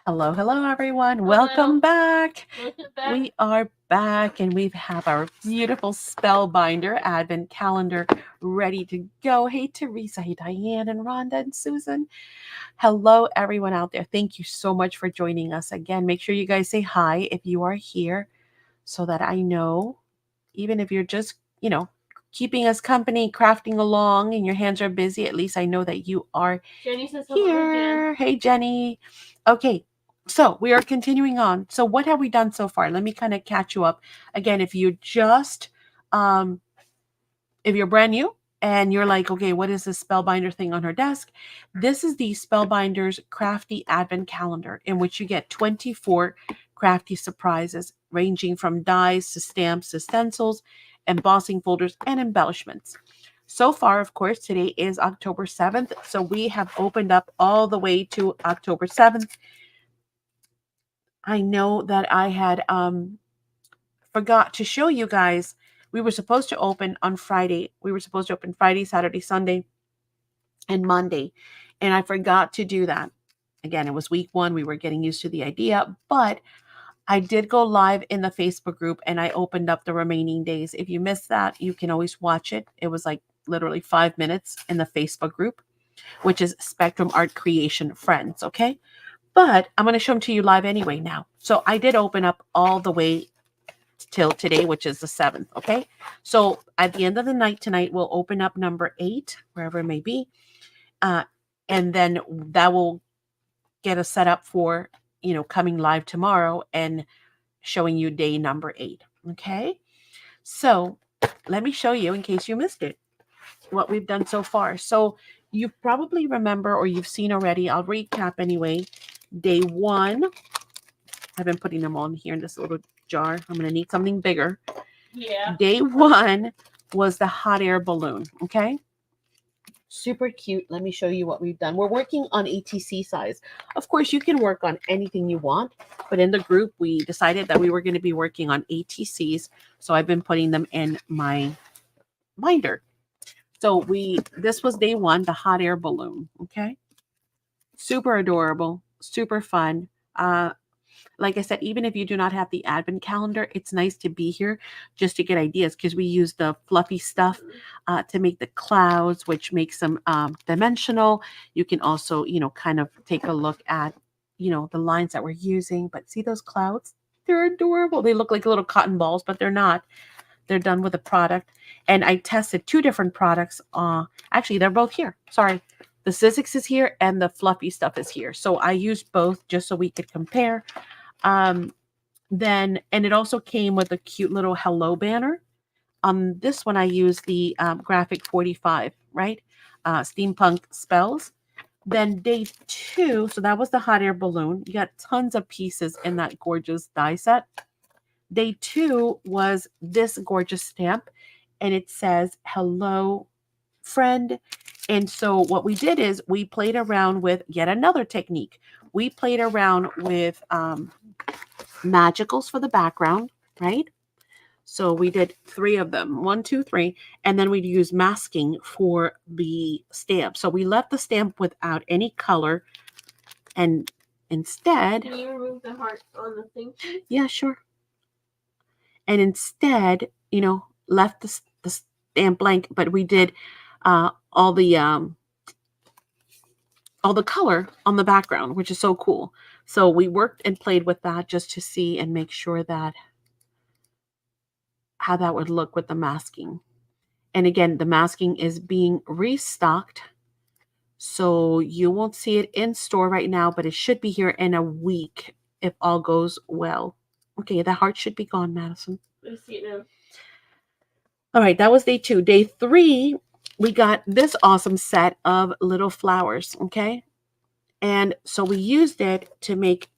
Hello, hello, everyone. Hello. Welcome back. Welcome back. We are back and we have our beautiful Spellbinder Advent calendar ready to go. Hey, Teresa. Hey, Diane and Rhonda and Susan. Hello, everyone out there. Thank you so much for joining us again. Make sure you guys say hi if you are here so that I know, even if you're just, keeping us company, crafting along, and your hands are busy, at least I know that you are Jenny says hello here. again. Hey, Jenny. Okay, so we are continuing on. So, what have we done so far? Let me kind of catch you up. Again, um, if you're brand new and you're like, okay, what is this Spellbinder thing on her desk? This is the Spellbinders Crafty Advent Calendar, in which you get 24 crafty surprises, ranging from dies to stamps to stencils, embossing folders, and embellishments. So far, of course, today is October 7th. So we have opened up all the way to October 7th. I know that I had forgot to show you guys. We were supposed to open on Friday. We were supposed to open Friday, Saturday, Sunday, and Monday. And I forgot to do that. Again, it was week one. We were getting used to the idea, but I did go live in the Facebook group and I opened up the remaining days. If you missed that, you can always watch it. It was like literally 5 minutes in the Facebook group, which is Spectrum Art Creation Friends. Okay. But I'm going to show them to you live anyway now. So I did open up all the way till today, which is the 7th. Okay. So at the end of the night tonight, we'll open up number 8, wherever it may be. Uh, and then that will get us set up for, coming live tomorrow and showing you day number 8. Okay. So let me show you, in case you missed it, what we've done so far. So you probably remember, or you've seen already, I'll recap anyway. Day 1, I've been putting them on here in this little jar. I'm going to need something bigger. Yeah. Day 1 was the hot air balloon. Okay. Super cute. Let me show you what we've done. We're working on ATC size. Of course, you can work on anything you want, but in the group, we decided that we were going to be working on ATCs. So I've been putting them in my binder. So this was day 1, the hot air balloon. Okay. Super adorable, super fun. Like I said, even if you do not have the advent calendar, it's nice to be here just to get ideas, because we use the fluffy stuff to make the clouds, which makes them dimensional. You can also, kind of take a look at, the lines that we're using. But see those clouds? They're adorable. They look like little cotton balls, but they're not. They're done with a product. And I tested 2 different products. Actually, they're both here. Sorry. The SACsShipping is here and the fluffy stuff is here. So I used both just so we could compare. Um, and it also came with a cute little hello banner. On this one, I used the graphic 45, right? Steampunk spells. Then day 2, so that was the hot air balloon. You got tons of pieces in that gorgeous die set. Day 2 was this gorgeous stamp, and it says hello friend. And so what we did is we played around with yet another technique. We played around with magicals for the background, right? So we did 3 of them, 1, 2, 3, and then we'd use masking for the stamp. So we left the stamp without any color, and instead, Can you remove the heart on the thing? Yeah, sure. And instead, left the stamp blank, but we did all the color on the background, which is so cool. So we worked and played with that just to see and make sure that how that would look with the masking. And again, the masking is being restocked. So you won't see it in store right now, but it should be here in a week if all goes well. Okay, the heart should be gone, Madison. I see it now. All right, that was day 2. Day 3, we got this awesome set of little flowers, okay? And so we used it to make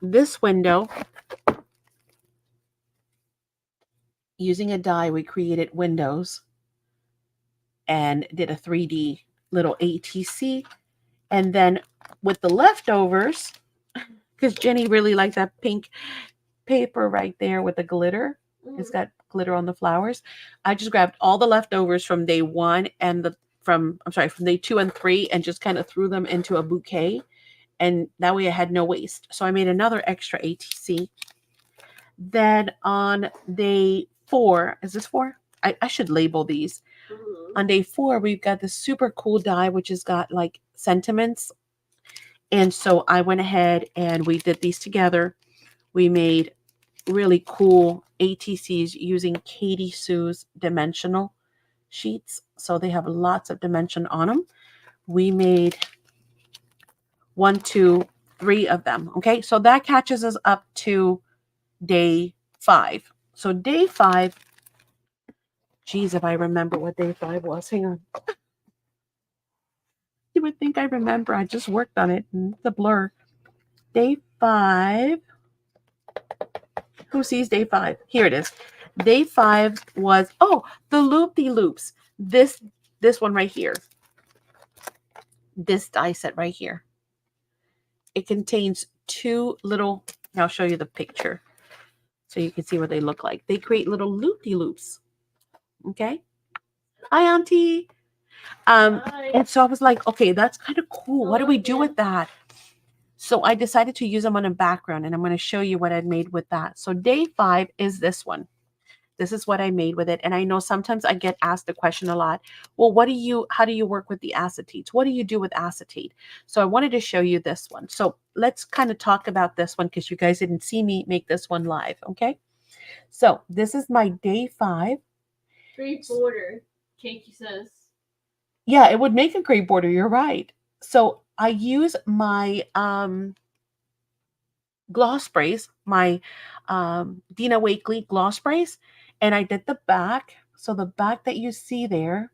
this window. Using a die, we created windows and did a 3D little ATC. And then with the leftovers, because Jenny really liked that pink paper right there with the glitter. It's got glitter on the flowers. I just grabbed all the leftovers from day 1 and from day 2 and 3 and just kind of threw them into a bouquet. and that way I had no waste. So I made another extra ATC. Then on day 4, is this 4? I should label these. Mhm. On day 4, we've got this super cool die, which has got like sentiments. And so I went ahead and we did these together. We made really cool ATCs using Katie Sue's dimensional sheets. So they have lots of dimension on them. We made 1, 2, 3 of them. Okay, so that catches us up to day 5. So day 5, geez, if I remember what day 5 was, hang on. You would think I remember. I just worked on it and it's a blur. Day 5. Who sees day 5? Here it is. Day 5 was, the Loopy Loops. This one right here. This die set right here. It contains 2 little, I'll show you the picture so you can see what they look like. They create little Loopy Loops. Okay. Hi, Auntie. Hi. And so I was like, okay, that's kind of cool. What do we do Yeah. with that? So I decided to use them on a background, and I'm going to show you what I made with that. So day 5 is this one. This is what I made with it. And I know sometimes I get asked the question a lot. Well, how do you work with the acetates? What do you do with acetate? So I wanted to show you this one. So let's kind of talk about this one because you guys didn't see me make this one live. Okay. So this is my day 5. Great border, Cakey says. Yeah, it would make a great border. You're right. So I use my gloss sprays, my Dina Wakley gloss sprays, and I did the back. So the back that you see there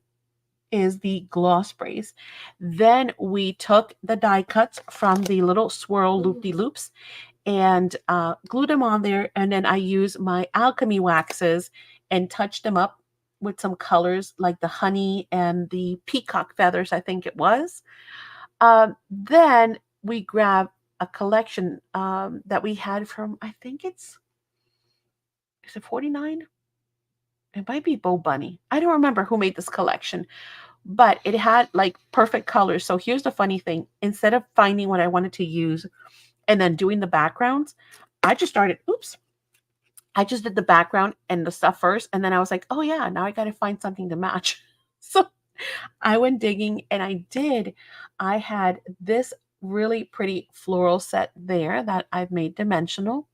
is the gloss sprays. Then we took the die cuts from the little swirl loopy loops and glued them on there. And then I use my alchemy waxes and touched them up with some colors like the honey and the peacock feathers, I think it was. Then we grab a collection that we had from, I think is it 49? It might be Bo Bunny. I don't remember who made this collection, but it had like perfect colors. So here's the funny thing. Instead of finding what I wanted to use and then doing the backgrounds, I just did the background and the stuff first. And then I was like, oh yeah, now I got to find something to match. So I went digging and I had this really pretty floral set there that I've made dimensional.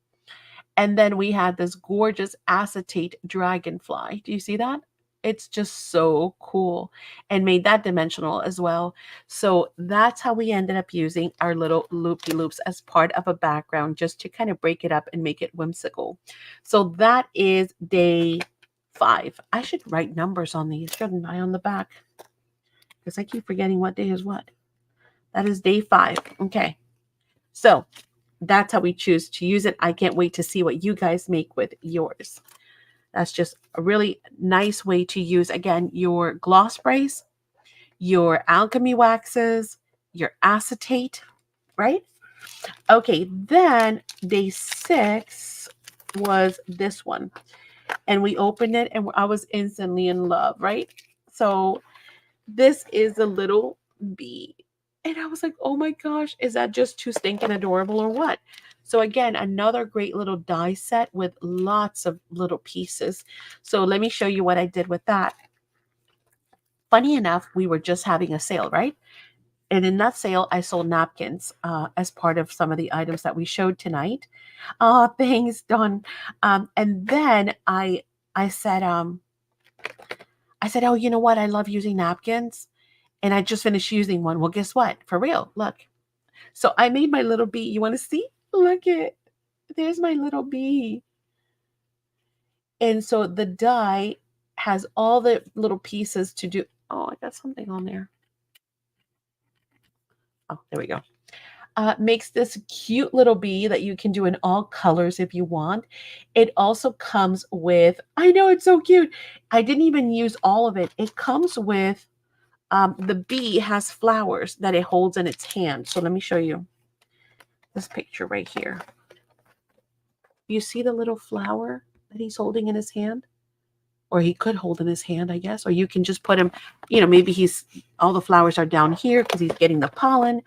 And then we had this gorgeous acetate dragonfly. Do you see that? It's just so cool, and made that dimensional as well. So that's how we ended up using our little loopy loops as part of a background, just to kind of break it up and make it whimsical. So that is day 5. I should write numbers on these, shouldn't I, on the back? Because I keep forgetting what day is what. That is day 5. Okay. So that's how we choose to use it. I can't wait to see what you guys make with yours. That's just a really nice way to use, again, your gloss sprays, your alchemy waxes, your acetate, right? Okay, then day 6 was this one. And we opened it and I was instantly in love, right? So this is a little bee. And I was like, oh my gosh, is that just too stinking adorable or what? So again, another great little die set with lots of little pieces. So let me show you what I did with that. Funny enough, we were just having a sale, right? And in that sale, I sold napkins as part of some of the items that we showed tonight. Oh, thanks, Dawn. And then I said, oh, you know what? I love using napkins. And I just finished using one. Well, guess what? For real, look. So I made my little bee. You want to see? Look it. There's my little bee. And so the die has all the little pieces to do. Oh, I got something on there. Oh, there we go. Makes this cute little bee that you can do in all colors if you want. It also comes with, I know it's so cute. I didn't even use all of it. It comes with, the bee has flowers that it holds in its hand. So let me show you this picture right here. You see the little flower that he's holding in his hand? Or he could hold in his hand, I guess. Or you can just put him, maybe all the flowers are down here because he's getting the pollen.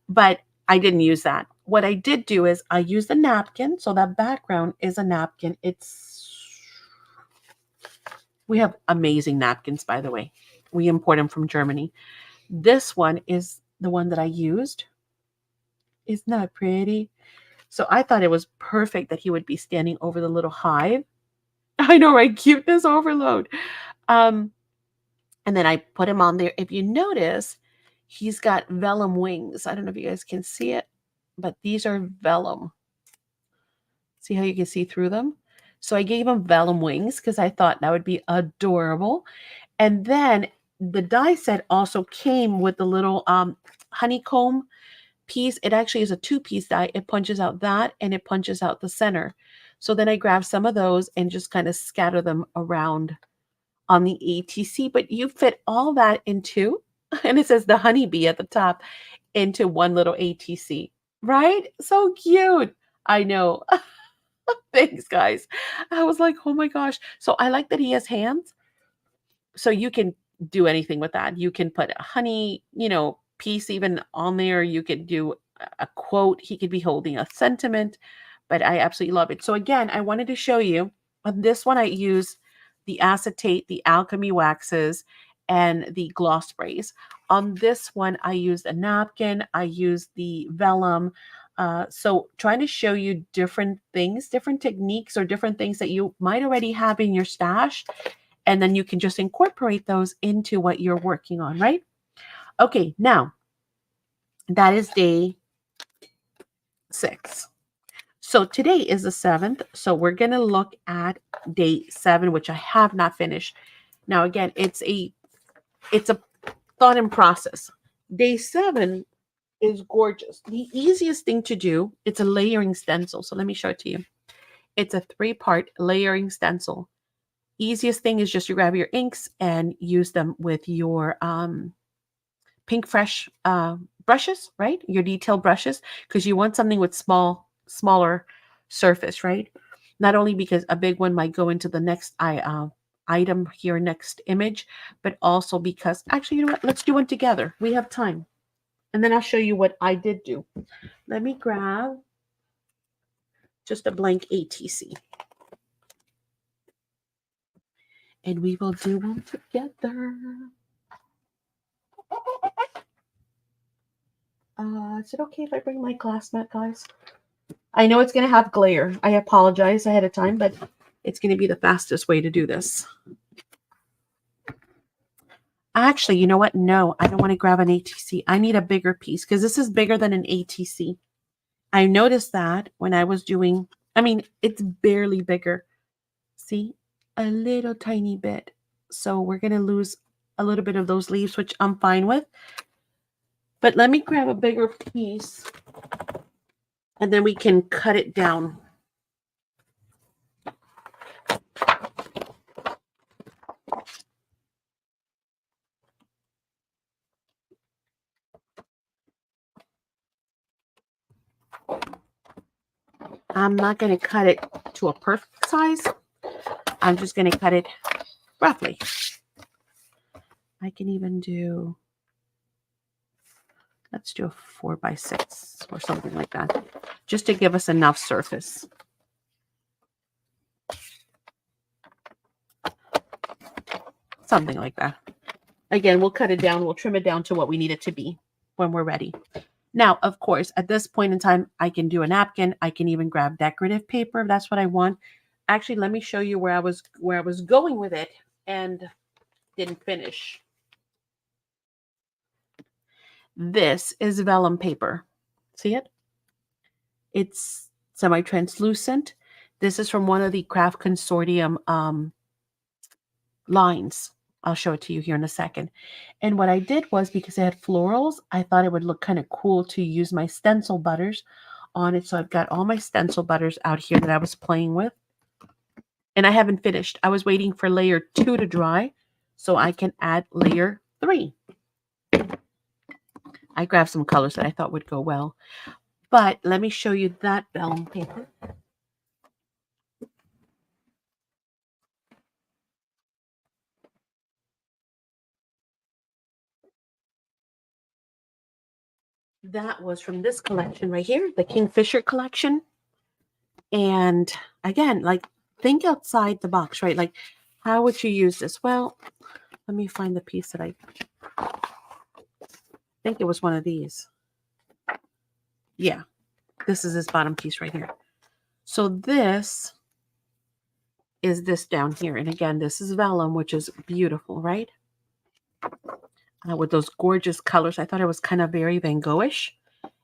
But I didn't use that. What I did do is I used a napkin. So that background is a napkin. We have amazing napkins, by the way. We import them from Germany. This one is the one that I used. Isn't that pretty? So I thought it was perfect that he would be standing over the little hive. I know, right? Cuteness overload. Um, and then I put him on there. If you notice, he's got vellum wings. I don't know if you guys can see it, but these are vellum. See how you can see through them? So I gave him vellum wings because I thought that would be adorable. And then the die set also came with the little honeycomb piece. It actually is a two-piece die. It punches out that and it punches out the center. So then I grabbed some of those and just kind of scatter them around on the ATC. But you fit all that into, and it says the honeybee at the top, into one little ATC, right? So cute. I know. Thanks, guys. I was like, oh my gosh. So I like that he has hands. So you can do anything with that. You can put a honey, piece even on there. You could do a quote. He could be holding a sentiment, but I absolutely love it. So again, I wanted to show you on this one, I use the acetate, the alchemy waxes, and the gloss sprays. On this one, I used a napkin. I used the vellum. So trying to show you different things, different techniques, or different things that you might already have in your stash. And then you can just incorporate those into what you're working on, right? Okay, now that is day 6. So today is the 7th. So we're going to look at day 7, which I have not finished. Now, again, it's a thought and process. Day 7 is gorgeous. The easiest thing to do, it's a layering stencil. So let me show it to you. It's a 3-part layering stencil. Easiest thing is just you grab your inks and use them with your Pink Fresh brushes, right? Your detail brushes, because you want something with smaller surface, right? Not only because a big one might go into the next item here, next image, but also because, actually, you know what? Let's do one together. We have time. And then I'll show you what I did do. Let me grab just a blank ATC. And we will do one together. Is it okay if I bring my glass mat, guys? I know it's going to have glare. I apologize ahead of time, but it's going to be the fastest way to do this. Actually, you know what? No, I don't want to grab an ATC. I need a bigger piece because this is bigger than an ATC. I noticed that when I was doing, it's barely bigger. See, a little tiny bit. So we're going to lose a little bit of those leaves, which I'm fine with. But let me grab a bigger piece and then we can cut it down. I'm not going to cut it to a perfect size. I'm just going to cut it roughly. I can even do, let's do a 4x6 or something like that, just to give us enough surface. Something like that. Again, we'll cut it down. We'll trim it down to what we need it to be when we're ready. Now, of course, at this point in time, I can do a napkin. I can even grab decorative paper if that's what I want. Actually, let me show you where I was going with it and didn't finish. This is vellum paper. See it? It's semi-translucent. This is from one of the Craft Consortium lines. I'll show it to you here in a second. And what I did was, because it had florals, I thought it would look kind of cool to use my stencil butters on it. So I've got all my stencil butters out here that I was playing with. And I haven't finished. I was waiting for layer 2 to dry so I can add layer 3. I grabbed some colors that I thought would go well. But let me show you that vellum paper. that was from this collection right here, the Kingfisher collection. And again, like, think outside the box, right? Like, how would you use this? Well, let me find the piece that I think it was one of these. Yeah, this is this bottom piece right here. So this is this down here. And again, this is vellum, which is beautiful, right? With those gorgeous colors. I thought it was kind of very Van Goghish.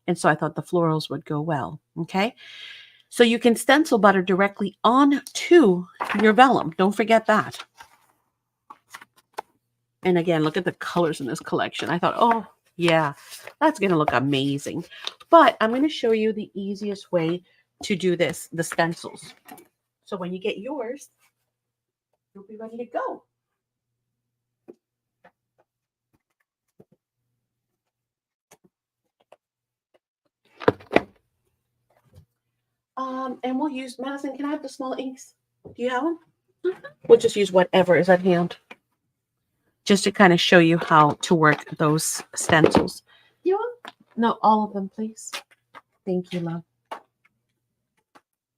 And so I thought the florals would go well. Okay. So you can stencil butter directly onto your vellum. Don't forget that. And again, look at the colors in this collection. I thought, oh, yeah, that's going to look amazing. But I'm going to show you the easiest way to do this, the stencils. So when you get yours, you'll be ready to go. And we'll use, Madison, can I have the small inks? Do you have them? We'll just use whatever is at hand, just to kind of show you how to work those stencils. You want? No, all of them, please. Thank you, love.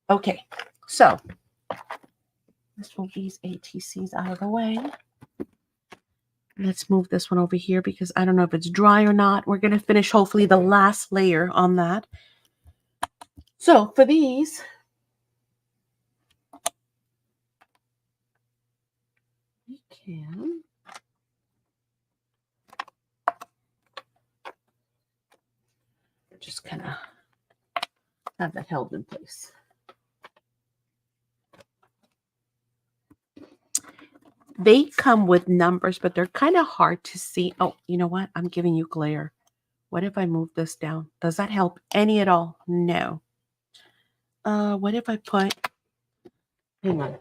Okay, so let's move these ATCs out of the way. Let's move this one over here because I don't know if it's dry or not. We're going to finish hopefully the last layer on that. So for these, we can just kind of have that held in place. They come with numbers, but they're kind of hard to see. Oh, you know what? I'm giving you glare. What if I move this down? Does that help any at all? No. What if I put, hang on.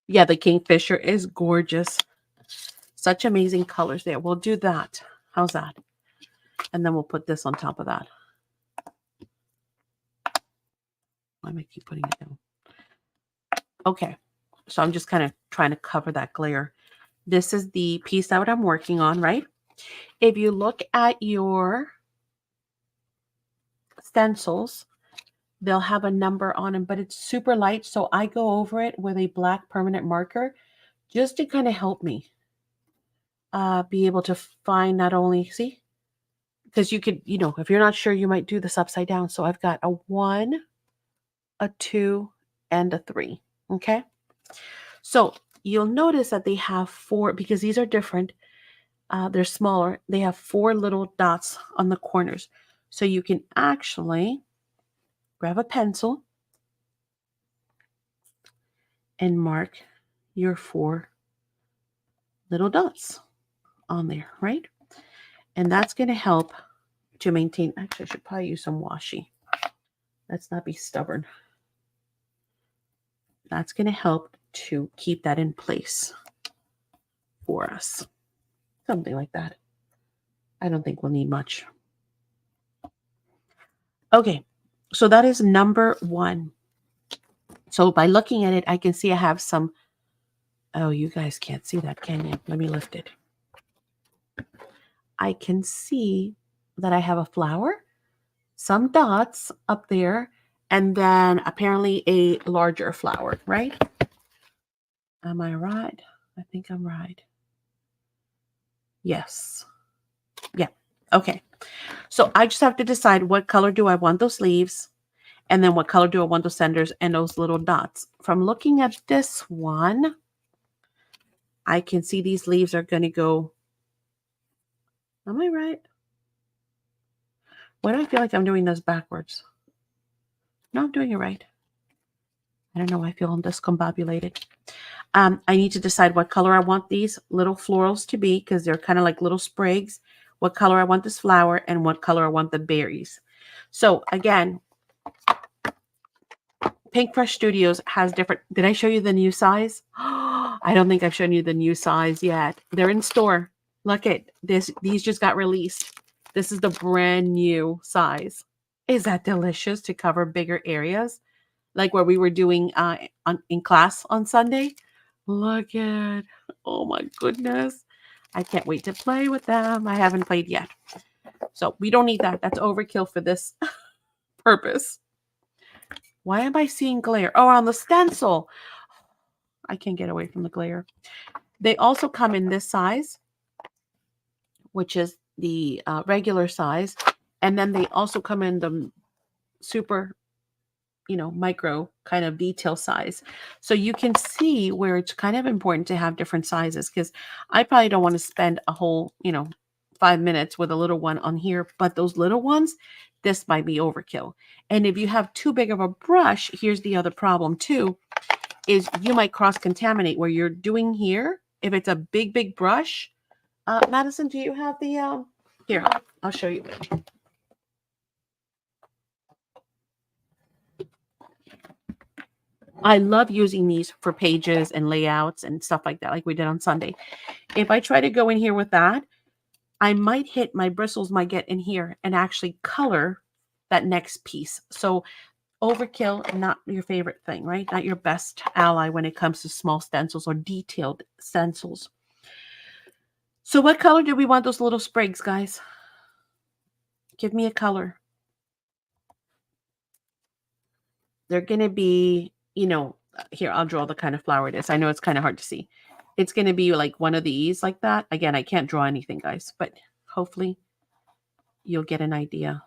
Yeah, the Kingfisher is gorgeous. Such amazing colors there. We'll do that. How's that? And then we'll put this on top of that. Why am I keep putting it down? Okay. So I'm just kind of trying to cover that glare. This is the piece that I'm working on, right? If you look at your stencils, they'll have a number on them, but it's super light. So I go over it with a black permanent marker just to kind of help me be able to find not only, see, because you could, you know, if you're not sure, you might do this upside down. So I've got a 1, a 2, and a 3. Okay. So you'll notice that they have 4, because these are different. They're smaller. They have 4 little dots on the corners. So you can actually grab a pencil and mark your 4 little dots on there, right? And that's going to help to maintain. Actually, I should probably use some washi. Let's not be stubborn. That's going to help to keep that in place for us. Something like that. I don't think we'll need much. Okay, so that is number 1. So by looking at it, I can see I have some. Oh, you guys can't see that, can you? Let me lift it. I can see that I have a flower, some dots up there, and then apparently a larger flower, right? Am I right? I think I'm right. Yes. Yeah. Okay. So I just have to decide what color do I want those leaves, and then what color do I want those centers and those little dots. From looking at this one, I can see these leaves are going to go. Am I right? Why do I feel like I'm doing this backwards? No, I'm doing it right. I don't know. I feel discombobulated. I need to decide what color I want these little florals to be, because they're kind of like little sprigs. What color I want this flower, and what color I want the berries. So again, Pink Fresh Studios has different. Did I show you the new size? I don't think I've shown you the new size yet. They're in store. Look at this. These just got released. This is the brand new size. Is that delicious to cover bigger areas? like where we were doing in class on Sunday. Look at, oh my goodness. I can't wait to play with them. I haven't played yet. So we don't need that. That's overkill for this purpose. Why am I seeing glare? Oh, on the stencil. I can't get away from the glare. They also come in this size, which is the regular size. And then they also come in the super, micro kind of detail size. So you can see where it's kind of important to have different sizes, because I probably don't want to spend a whole, 5 minutes with a little one on here, but those little ones, this might be overkill. And if you have too big of a brush, here's the other problem too, is you might cross-contaminate where you're doing here. If it's a big brush, Madison, do you have the, here, I'll show you. I love using these for pages and layouts and stuff like that, like we did on Sunday. If I try to go in here with that, I might hit, my bristles might get in here and actually color that next piece. So overkill, not your favorite thing, right? Not your best ally when it comes to small stencils or detailed stencils. So what color do we want those little sprigs, guys? Give me a color. They're going to be, here, I'll draw the kind of flower it is. I know it's kind of hard to see. It's going to be like one of these like that. Again, I can't draw anything, guys, but hopefully you'll get an idea.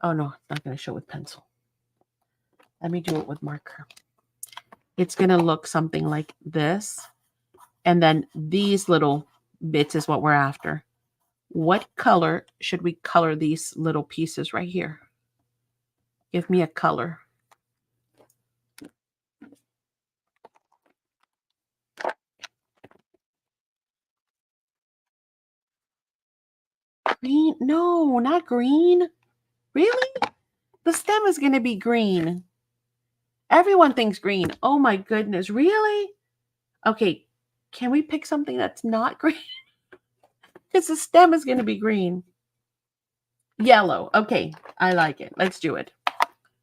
Oh, no, not going to show with pencil. Let me do it with marker. It's going to look something like this. And then these little bits is what we're after. What color should we color these little pieces right here? Give me a color. Green? No, not green. Really? The stem is going to be green. Everyone thinks green. Oh my goodness. Really? Okay. Can we pick something that's not green? Because the stem is going to be green. Yellow. Okay. I like it. Let's do it.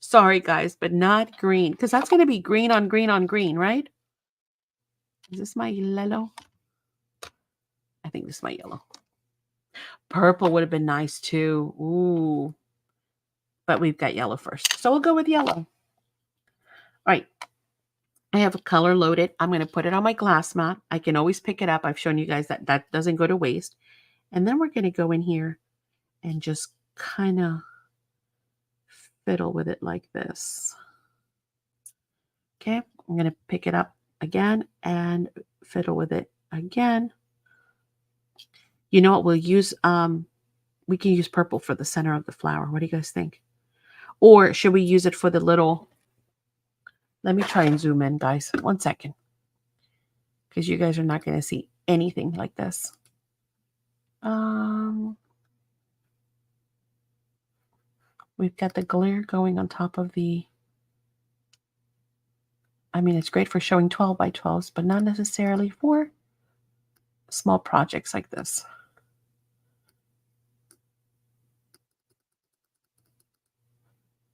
Sorry, guys, but not green. Because that's going to be green on green on green, right? Is this my yellow? I think this is my yellow. Purple would have been nice too. Ooh. But we've got yellow first. So we'll go with yellow. All right. I have a color loaded. I'm going to put it on my glass mat. I can always pick it up. I've shown you guys that that doesn't go to waste. And then we're going to go in here and just kind of fiddle with it like this. Okay. I'm going to pick it up again and fiddle with it again. You know what? We'll use, we can use purple for the center of the flower. What do you guys think? Or should we use it for the little, let me try and zoom in, guys. 1 second. Because you guys are not going to see anything like this. We've got the glare going on top of the, I mean, it's great for showing 12 by 12s, but not necessarily for small projects like this.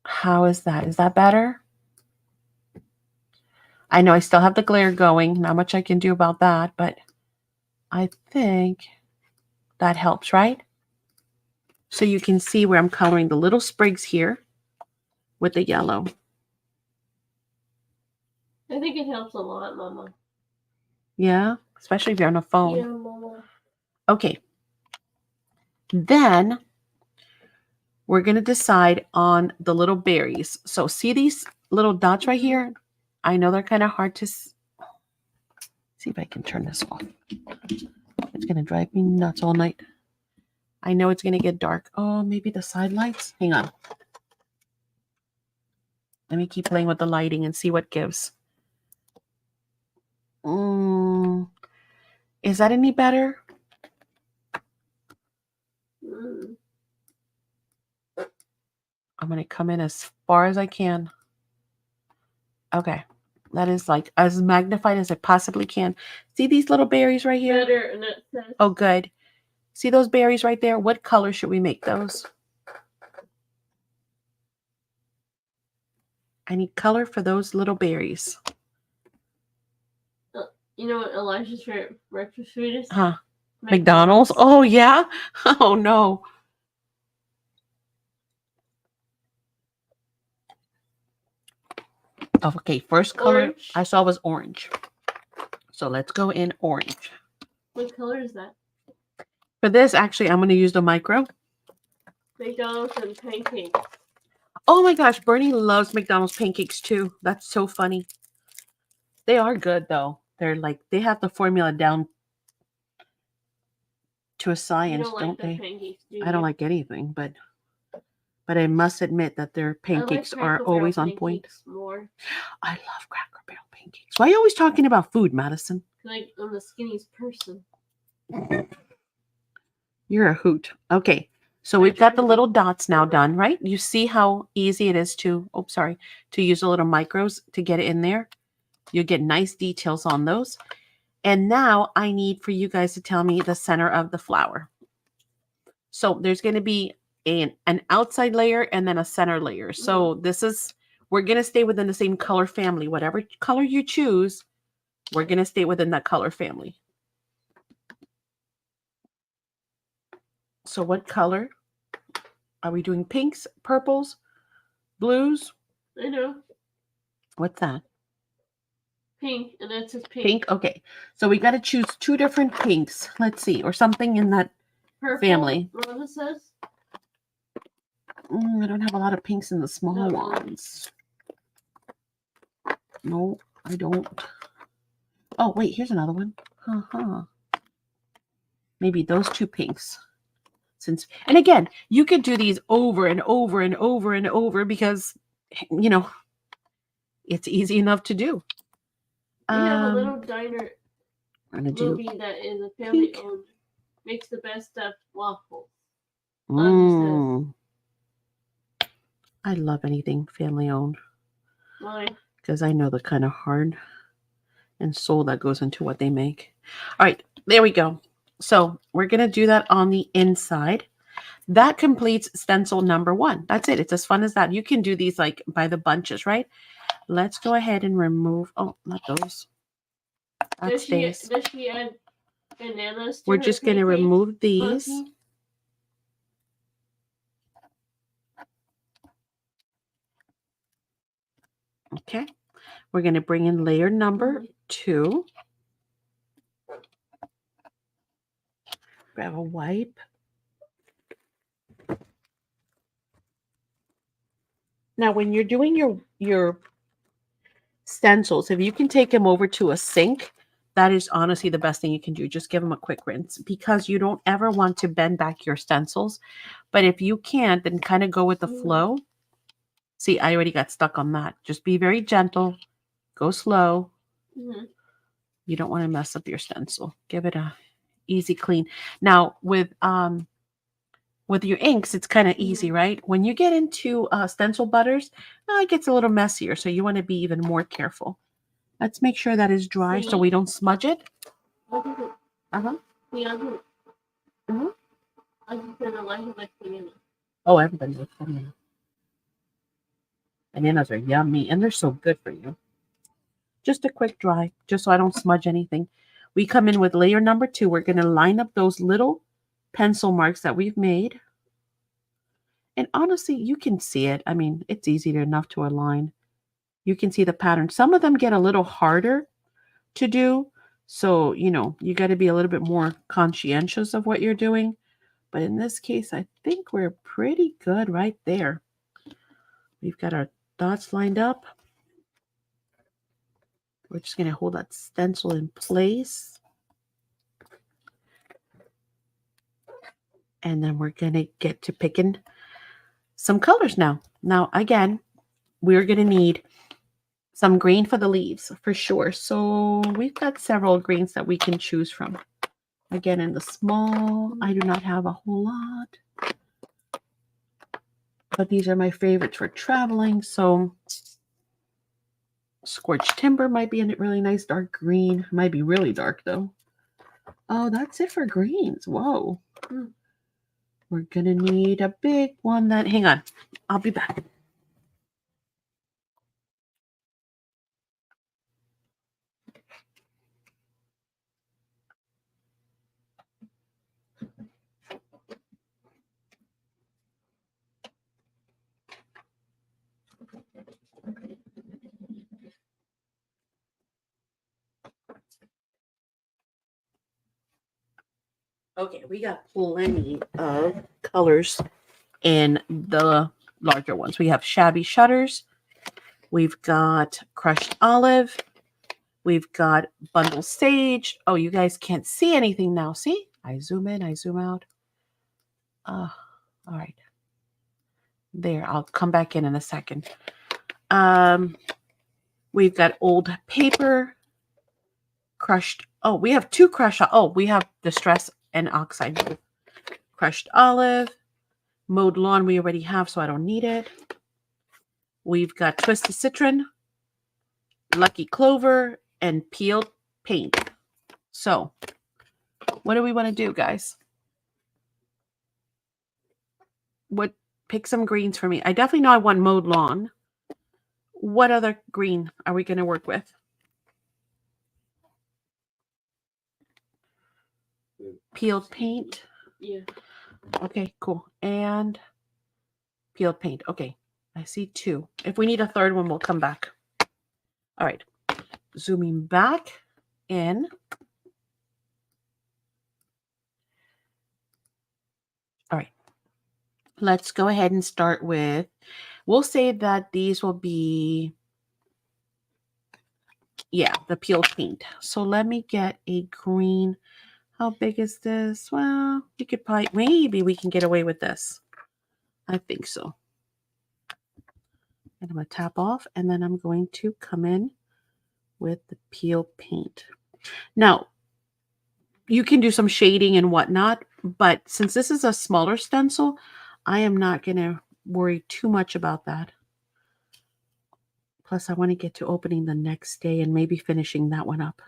How is that? Is that better? I know I still have the glare going. Not much I can do about that, but I think that helps, right? So you can see where I'm coloring the little sprigs here with the yellow. I think it helps a lot, Mama. Yeah, especially if you're on a phone. Yeah, Mama. Okay. Then we're going to decide on the little berries. So see these little dots right here? I know they're kind of hard to see if I can turn this off. It's going to drive me nuts all night. I know it's going to get dark. Oh, maybe the side lights? Hang on. Let me keep playing with the lighting and see what gives. Is that any better? I'm going to come in as far as I can. Okay. That is like as magnified as it possibly can. See these little berries right here? Better, and it says. Oh, good. See those berries right there? What color should we make those? I need color for those little berries. You know what Elijah's favorite breakfast food is? Huh. McDonald's? Oh, yeah? Oh, no. Oh, okay, first color Orange. I saw was orange. So let's go in orange. What color is that? For this, actually, I'm going to use the micro. McDonald's and pancakes. Oh my gosh, Bernie loves McDonald's pancakes too. That's so funny. They are good though. They're like, they have the formula down to a science, don't they? Pancakes, do I don't like anything, but I must admit that their pancakes are always on point. More. I love Cracker Barrel pancakes. Why are you always talking about food, Madison? Like I'm the skinniest person. You're a hoot. Okay, so we've got the little dots now done, right? You see how easy it is to, to use the little micros to get it in there. You'll get nice details on those. And now I need for you guys to tell me the center of the flower. So there's going to be an outside layer and then a center layer. So we're going to stay within the same color family. Whatever color you choose, we're going to stay within that color family. So what color? Are we doing pinks, purples, blues? I know. What's that? Pink, and that says pink. Pink? Okay. So we got to choose 2 different pinks. Let's see. Or something in that Purple, family. Rhonda says. I don't have a lot of pinks in the small ones. No, I don't. Oh, wait. Here's another one. Maybe those 2 pinks. And again, you could do these over and over and over and over because, you know, it's easy enough to do. We have a little diner, Loopy, that is a family owned. Makes the best stuffed waffles. I love anything family owned. Why? Because I know the kind of heart and soul that goes into what they make. All right, there we go. So we're going to do that on the inside. That completes stencil number 1. That's it. It's as fun as that. You can do these like by the bunches, right? Let's go ahead and remove. Oh, not those. That stays. Does she add bananas to We're just going to remove these. Monkey? Okay. We're going to bring in layer number 2. Grab a wipe. Now, when you're doing your stencils, if you can take them over to a sink, that is honestly the best thing you can do. Just give them a quick rinse because you don't ever want to bend back your stencils. But if you can't, then kind of go with the flow. See, I already got stuck on that. Just be very gentle. Go slow. You don't want to mess up your stencil. Give it a easy clean. Now, with your inks, it's kind of easy, right? When you get into stencil butters, it gets a little messier. So you want to be even more careful. Let's make sure that is dry so we don't smudge it. Oh, everybody likes bananas. Bananas are yummy and they're so good for you. Just a quick dry, just so I don't smudge anything. We come in with layer number 2. We're going to line up those little pencil marks that we've made. And honestly, you can see it. I mean, it's easy enough to align. You can see the pattern. Some of them get a little harder to do. So, you know, you got to be a little bit more conscientious of what you're doing. But in this case, I think we're pretty good right there. We've got our dots lined up. We're just going to hold that stencil in place. And then we're going to get to picking some colors now. Now, again, we're going to need some green for the leaves for sure. So we've got several greens that we can choose from. Again, in the small, I do not have a whole lot. But these are my favorites for traveling. So Scorched Timber might be a really nice dark green. Might be really dark though. Oh, that's it for greens. Whoa. We're going to need a big one that, hang on, I'll be back. Okay, we got plenty of colors in the larger ones. We have Shabby Shutters. We've got Crushed Olive. We've got Bundle Sage. Oh, you guys can't see anything now. See? I zoom in, I zoom out. All right. There, I'll come back in a second. We've got Old Paper. Crushed. Oh, we have two crushed. Oh, we have Distress and Oxide. Crushed Olive. Mowed Lawn we already have, so I don't need it. We've got Twisted Citron, Lucky Clover, and Peeled Paint. So, what do we want to do, guys? Pick some greens for me. I definitely know I want Mowed Lawn. What other green are we going to work with? Peeled Paint. Yeah. Okay, cool. And Peeled Paint. Okay, I see two. If we need a third one, we'll come back. All right. Zooming back in. All right. Let's go ahead and start with, we'll say that these will be, yeah, the Peeled Paint. So let me get a green. How big is this? Well, we could probably, maybe we can get away with this. I think so. And I'm going to tap off, and then I'm going to come in with the Peel Paint. Now, you can do some shading and whatnot, but since this is a smaller stencil, I am not going to worry too much about that. Plus, I want to get to opening the next day and maybe finishing that one up.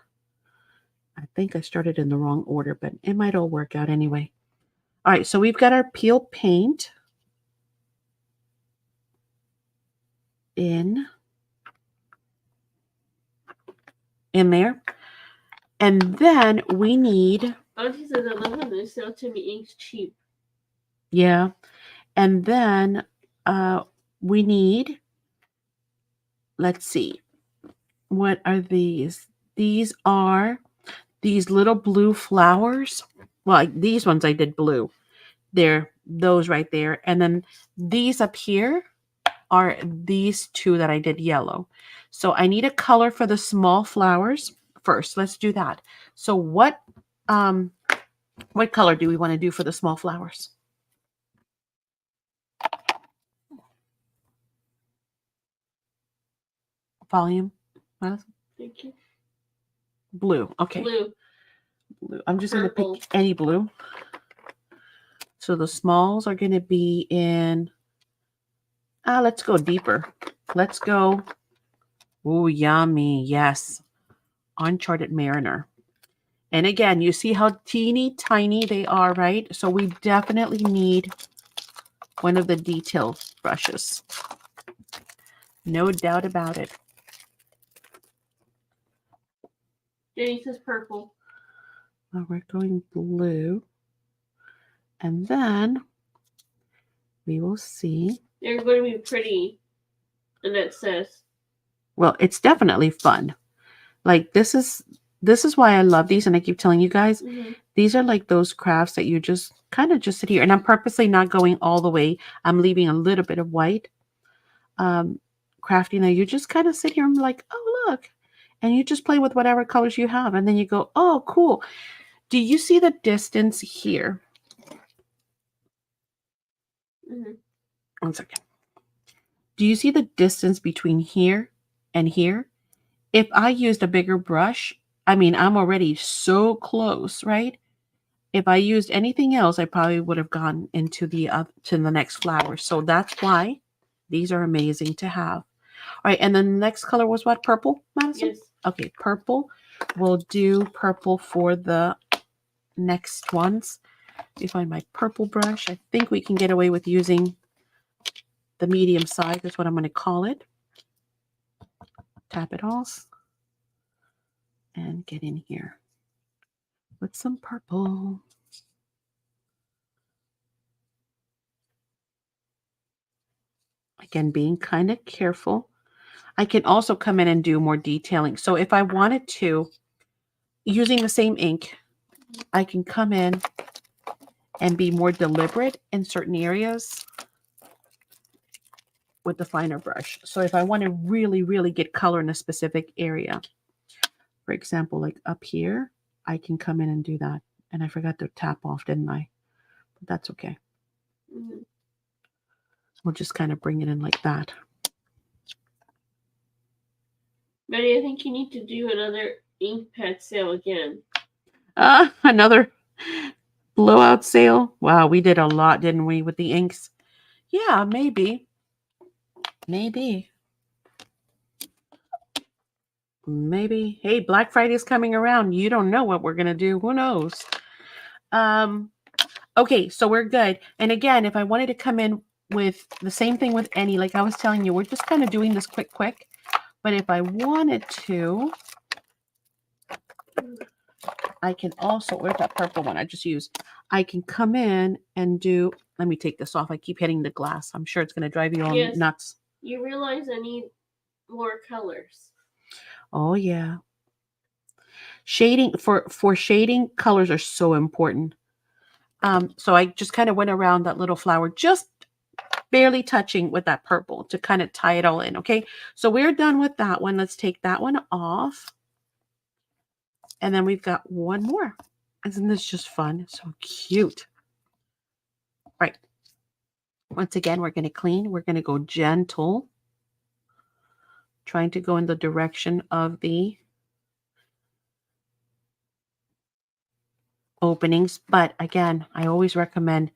I think I started in the wrong order, but it might all work out anyway. All right, so we've got our Peel Paint in there. And then we need... Auntie says, I love when they sell to me inks cheap. Yeah. And then we need... Let's see. What are these? These are these little blue flowers. Well, these ones I did blue. They're those right there. And then these up here are these two that I did yellow. So I need a color for the small flowers first. Let's do that. So what color do we want to do for the small flowers? Volume. Thank you. Blue. Okay. Blue. I'm just going to pick any blue. So the smalls are going to be in... let's go deeper. Let's go... Ooh, yummy. Yes. Uncharted Mariner. And again, you see how teeny tiny they are, right? So we definitely need one of the detail brushes. No doubt about it. Jenny says purple. Well, we're going blue. And then we will see. They're going to be pretty. And it says. Well, it's definitely fun. Like this is why I love these. And I keep telling you guys, these are like those crafts that you just kind of just sit here. And I'm purposely not going all the way. I'm leaving a little bit of white. Crafting that you just kind of sit here and be like, oh, look. And you just play with whatever colors you have. And then you go, oh, cool. Do you see the distance here? One second. Do you see the distance between here and here? If I used a bigger brush, I mean, I'm already so close, right? If I used anything else, I probably would have gone into the next flower. So that's why these are amazing to have. All right, and then the next color was what? Purple, Madison? Yes. Okay, purple. We'll do purple for the next ones. Let me find my purple brush. I think we can get away with using the medium size. That's what I'm going to call it. Tap it off. And get in here with some purple. Again, being kind of careful. I can also come in and do more detailing. So if I wanted to, using the same ink, I can come in and be more deliberate in certain areas with the finer brush. So if I want to really, really get color in a specific area, for example, like up here, I can come in and do that. And I forgot to tap off, didn't I? But that's okay. Mm-hmm. We'll just kind of bring it in like that. Betty, I think you need to do another ink pad sale again. Another blowout sale. Wow, we did a lot, didn't we, with the inks? Yeah, maybe. Maybe. Maybe. Hey, Black Friday is coming around. You don't know what we're going to do. Who knows? Okay, so we're good. And again, if I wanted to come in with the same thing with any, like I was telling you, we're just kind of doing this quick. But if I wanted to, I can also, where's that purple one I just used? I can come in and do, let me take this off. I keep hitting the glass. I'm sure it's going to drive you all nuts. You realize I need more colors. Oh, yeah. Shading, for shading, colors are so important. So I just kind of went around that little flower, just barely touching with that purple to kind of tie it all in. Okay, so we're done with that one. Let's take that one off. And then we've got one more. Isn't this just fun? So cute. All right. Once again, we're going to clean. We're going to go gentle. Trying to go in the direction of the openings. But again, I always recommend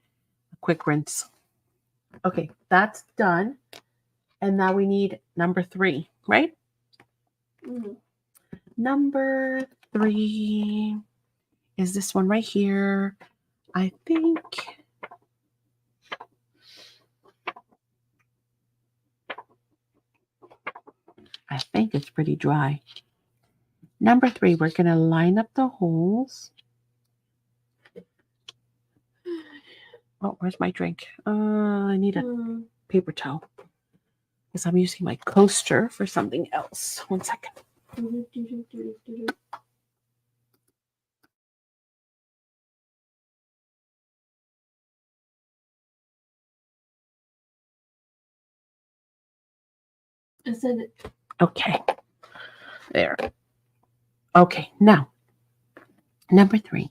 a quick rinse. Okay, that's done. And now we need number 3, right? Mm-hmm. Number 3 is this one right here. I think it's pretty dry. Number 3, we're going to line up the holes. Oh, where's my drink? I need a paper towel because I'm using my coaster for something else. 1 second. I said it. Okay. There. Okay, now, number 3.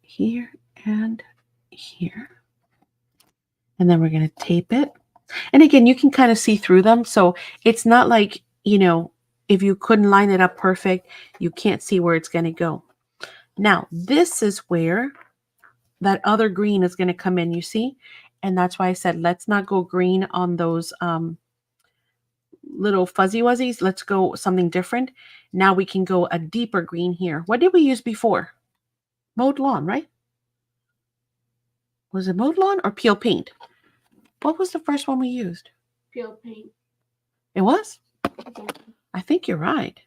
Here and here. And then we're going to tape it. And again, you can kind of see through them. So it's not like, you know, if you couldn't line it up perfect, you can't see where it's going to go. Now, this is where that other green is going to come in, you see? And that's why I said, let's not go green on those little fuzzy wuzzies. Let's go something different. Now we can go a deeper green here. What did we use before? Mowed lawn, right? Was it mowed lawn or peel paint? What was the first one we used? Peel paint. It was? I think you're right.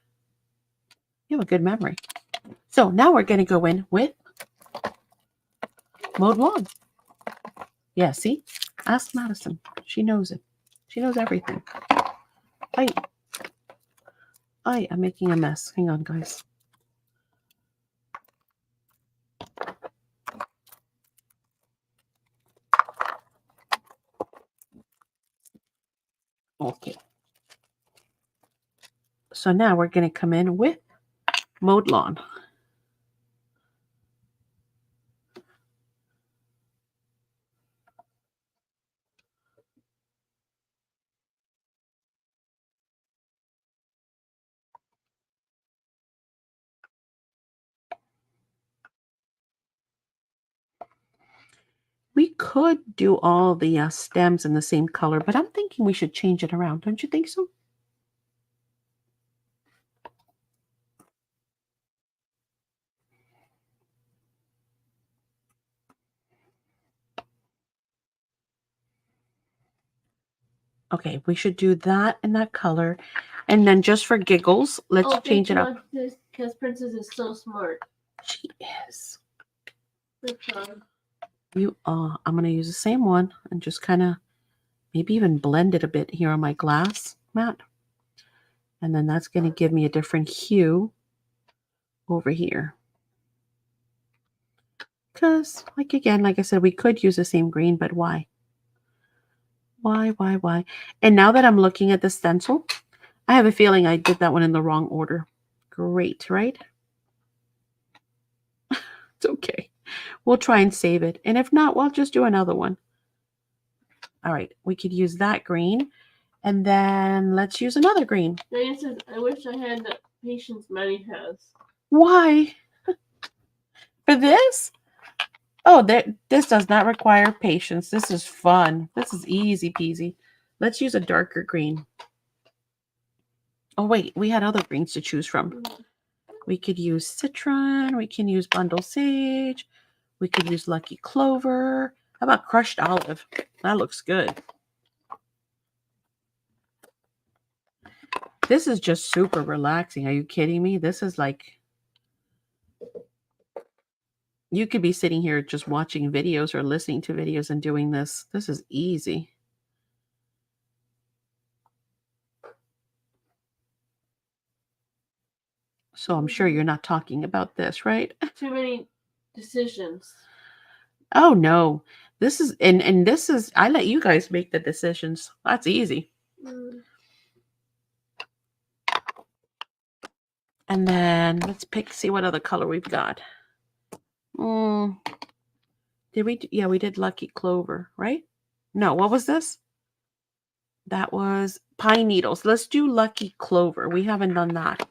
You have a good memory. So now we're going to go in with mowed lawn. Yeah, see? Ask Madison. She knows it. She knows everything. I'm making a mess. Hang on, guys. Okay. So now we're going to come in with mowed lawn. We could do all the stems in the same color, but I'm thinking we should change it around. Don't you think so? Okay, we should do that in that color. And then just for giggles, let's change it up. Because Princess is so smart. She is. I'm going to use the same one and just kind of maybe even blend it a bit here on my glass mat. And then that's going to give me a different hue over here. Because, like, again, like I said, we could use the same green, but why? Why? And now that I'm looking at the stencil, I have a feeling I did that one in the wrong order. Great, right? It's okay. We'll try and save it. And if not, we'll just do another one. All right, we could use that green. And then let's use another green. Diane says, I wish I had the patience Maddie has. Why? For this? Oh, this does not require patience. This is fun. This is easy peasy. Let's use a darker green. Oh, wait, we had other greens to choose from. We could use citron. We can use bundle sage. We could use lucky clover. How about crushed olive? That looks good. This is just super relaxing. Are you kidding me? This is like, you could be sitting here just watching videos or listening to videos and doing this. This is easy. So I'm sure you're not talking about this, right? Too many decisions. Oh no. This is and this is, I let you guys make the decisions. That's easy. And then let's see what other color we've got. Did we? Yeah, we did lucky clover, right? No, what was this? That was pine needles. Let's do lucky clover. We haven't done that.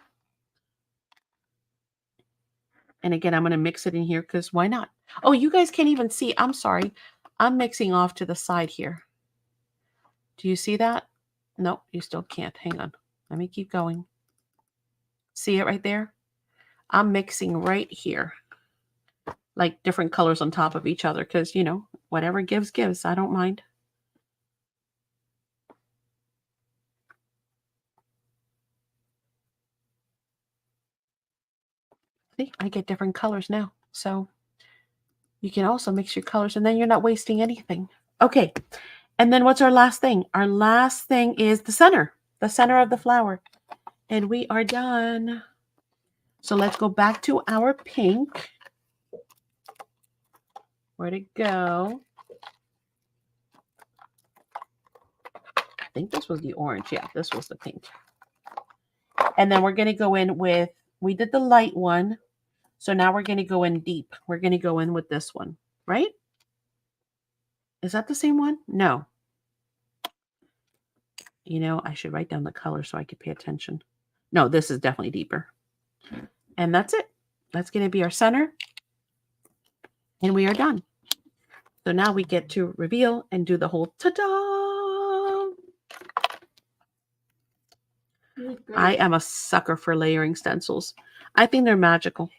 And again, I'm going to mix it in here because why not? Oh, you guys can't even see. I'm sorry. I'm mixing off to the side here. Do you see that? No, you still can't. Hang on. Let me keep going. See it right there? I'm mixing right here. Like different colors on top of each other because, you know, whatever gives, gives. I don't mind. See, I get different colors now. So you can also mix your colors and then you're not wasting anything. Okay. And then what's our last thing? Our last thing is the center of the flower. And we are done. So let's go back to our pink. Where'd it go? I think this was the orange. Yeah, this was the pink. And then we're going to go in with, we did the light one. So now we're going to go in deep. We're going to go in with this one, right? Is that the same one? No. You know, I should write down the color so I could pay attention. No, this is definitely deeper. And that's it. That's going to be our center. And we are done. So now we get to reveal and do the whole ta-da! I am a sucker for layering stencils. I think they're magical.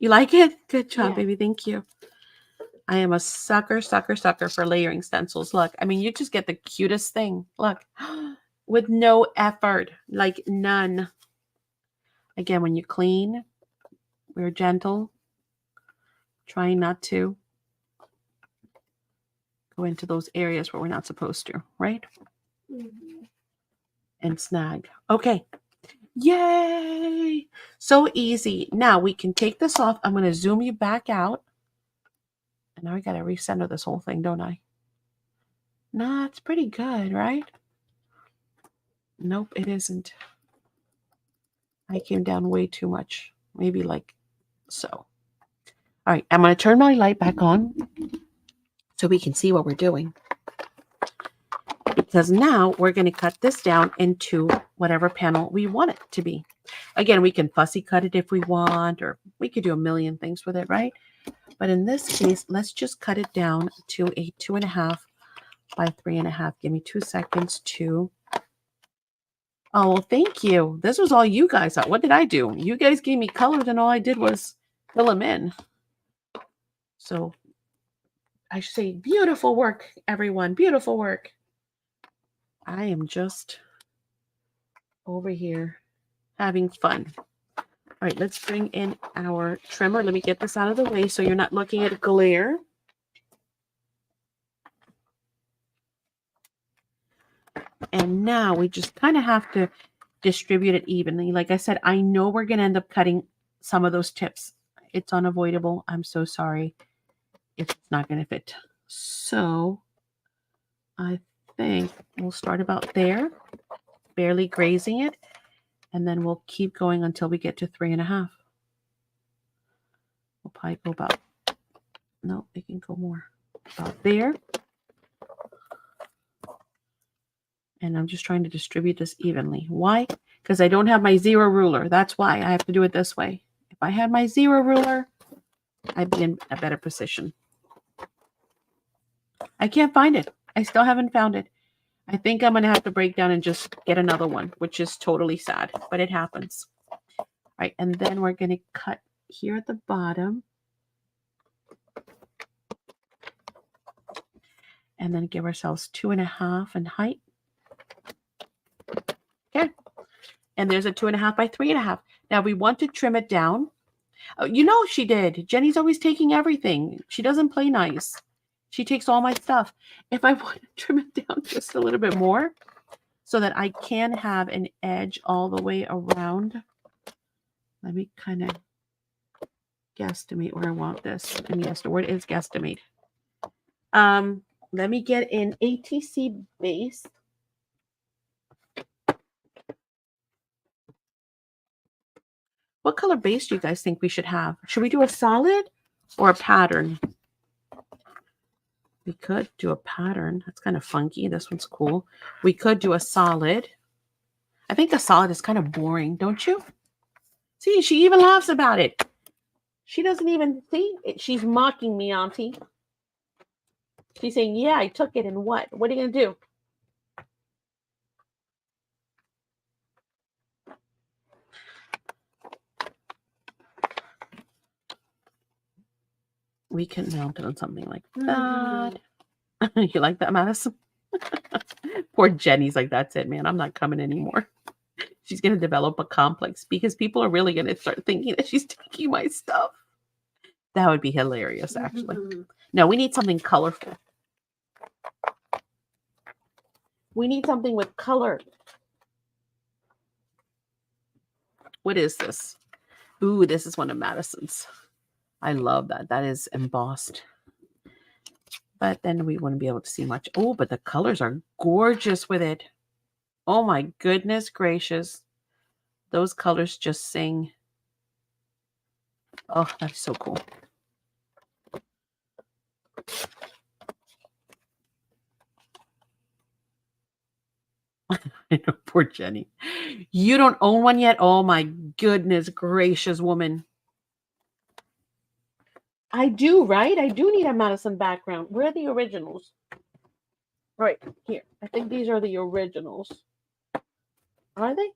You like it? Good job, baby. Thank you. I am a sucker for layering stencils. Look, I mean, you just get the cutest thing. Look, with no effort, like none. Again, when you clean, we're gentle, trying not to go into those areas where we're not supposed to, right? And snag. Okay. Yay! So easy. Now we can take this off. I'm going to zoom you back out. And now I got to recenter this whole thing, don't I? Nah, it's pretty good, right? Nope, it isn't. I came down way too much. Maybe like so. All right, I'm going to turn my light back on so we can see what we're doing. Because now we're going to cut this down into whatever panel we want it to be. Again, we can fussy cut it if we want, or we could do a million things with it, right? But in this case, let's just cut it down to a 2.5 by 3.5. Give me 2 seconds to... Oh, well, thank you. This was all you guys. What did I do? You guys gave me colors and all I did was fill them in. So I should say beautiful work, everyone. Beautiful work. I am just over here having fun. All right, let's bring in our trimmer. Let me get this out of the way so you're not looking at glare. And now we just kind of have to distribute it evenly. Like I said, I know we're going to end up cutting some of those tips. It's unavoidable. I'm so sorry. It's not going to fit. So I think we'll start about there, barely grazing it, and then we'll keep going until we get to 3.5. We'll probably go about, no, it can go more, about there. And I'm just trying to distribute this evenly. Why? Because I don't have my 0 ruler. That's why I have to do it this way. If I had my 0 ruler, I'd be in a better position. I can't find it. I still haven't found it. I think I'm going to have to break down and just get another one, which is totally sad, but it happens. All right, and then we're going to cut here at the bottom. And then give ourselves 2.5 in height. Okay. And there's a 2.5 by 3.5. Now we want to trim it down. Oh, you know she did. Jenny's always taking everything. She doesn't play nice. She takes all my stuff. If I want to trim it down just a little bit more so that I can have an edge all the way around. Let me kind of guesstimate where I want this. And yes, the word is guesstimate. Let me get an ATC base. What color base do you guys think we should have? Should we do a solid or a pattern? We could do a pattern. That's kind of funky. This one's cool. We could do a solid. I think a solid is kind of boring, don't you? See, she even laughs about it. She doesn't even see it. She's mocking me, Auntie. She's saying, yeah, I took it, and what? What are you going to do? We can mount it on something like that. You like that, Madison? Poor Jenny's like, that's it, man. I'm not coming anymore. She's going to develop a complex because people are really going to start thinking that she's taking my stuff. That would be hilarious, actually. No, we need something colorful. We need something with color. What is this? Ooh, this is one of Madison's. I love that. That is embossed. But then we wouldn't be able to see much. Oh, but the colors are gorgeous with it. Oh my goodness gracious. Those colors just sing. Oh, that's so cool. I know, poor Jenny. You don't own one yet? Oh my goodness gracious, woman. I do, right? I do need a Madison background. Where are the originals? Right here. I think these are the originals. Are they?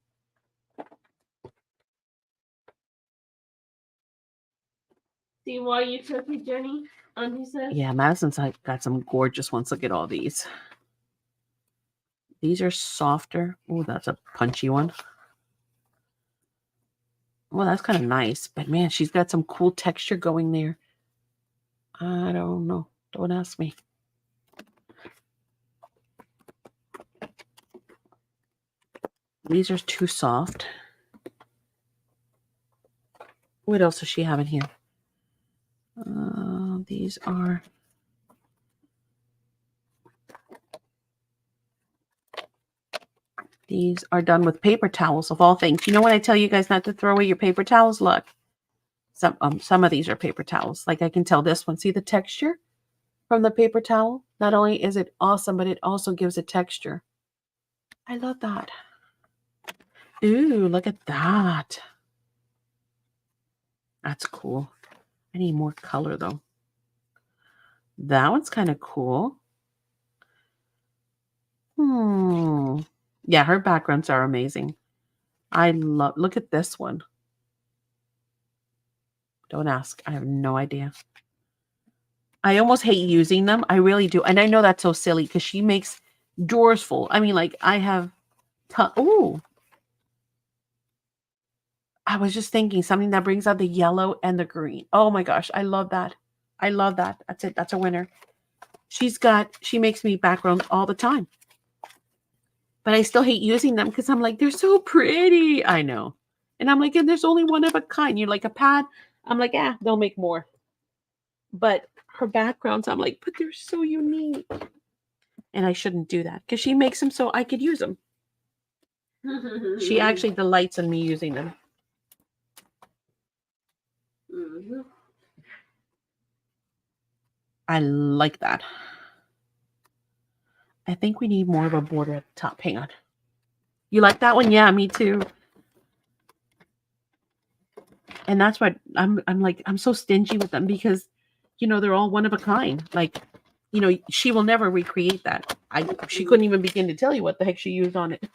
See why you took it, Jenny? Auntie says. Yeah, Madison's got some gorgeous ones. Look at all these. These are softer. Oh, that's a punchy one. Well, that's kind of nice. But man, she's got some cool texture going there. I don't know. Don't ask me. These are too soft. What else does she have in here? These are... These are done with paper towels, of all things. You know when I tell you guys not to throw away your paper towels? Look. Some of these are paper towels. Like I can tell this one. See the texture from the paper towel? Not only is it awesome, but it also gives a texture. I love that. Ooh, look at that. That's cool. I need more color though. That one's kind of cool. Yeah, her backgrounds are amazing. Look at this one. Don't ask. I have no idea. I almost hate using them. I really do. And I know that's so silly because she makes drawers full. I mean, like I have... Ooh. I was just thinking something that brings out the yellow and the green. Oh my gosh. I love that. I love that. That's it. That's a winner. She makes me backgrounds all the time. But I still hate using them because I'm like, they're so pretty. I know. And I'm like, and there's only one of a kind. You're like a pad. I'm like, they'll make more. But her backgrounds, I'm like, but they're so unique. And I shouldn't do that because she makes them so I could use them. She actually delights in me using them. I like that. I think we need more of a border at the top. Hang on. You like that one? Yeah, me too. And that's what I'm like, I'm so stingy with them because, you know, they're all one of a kind. Like, you know, she will never recreate that. She couldn't even begin to tell you what the heck she used on it.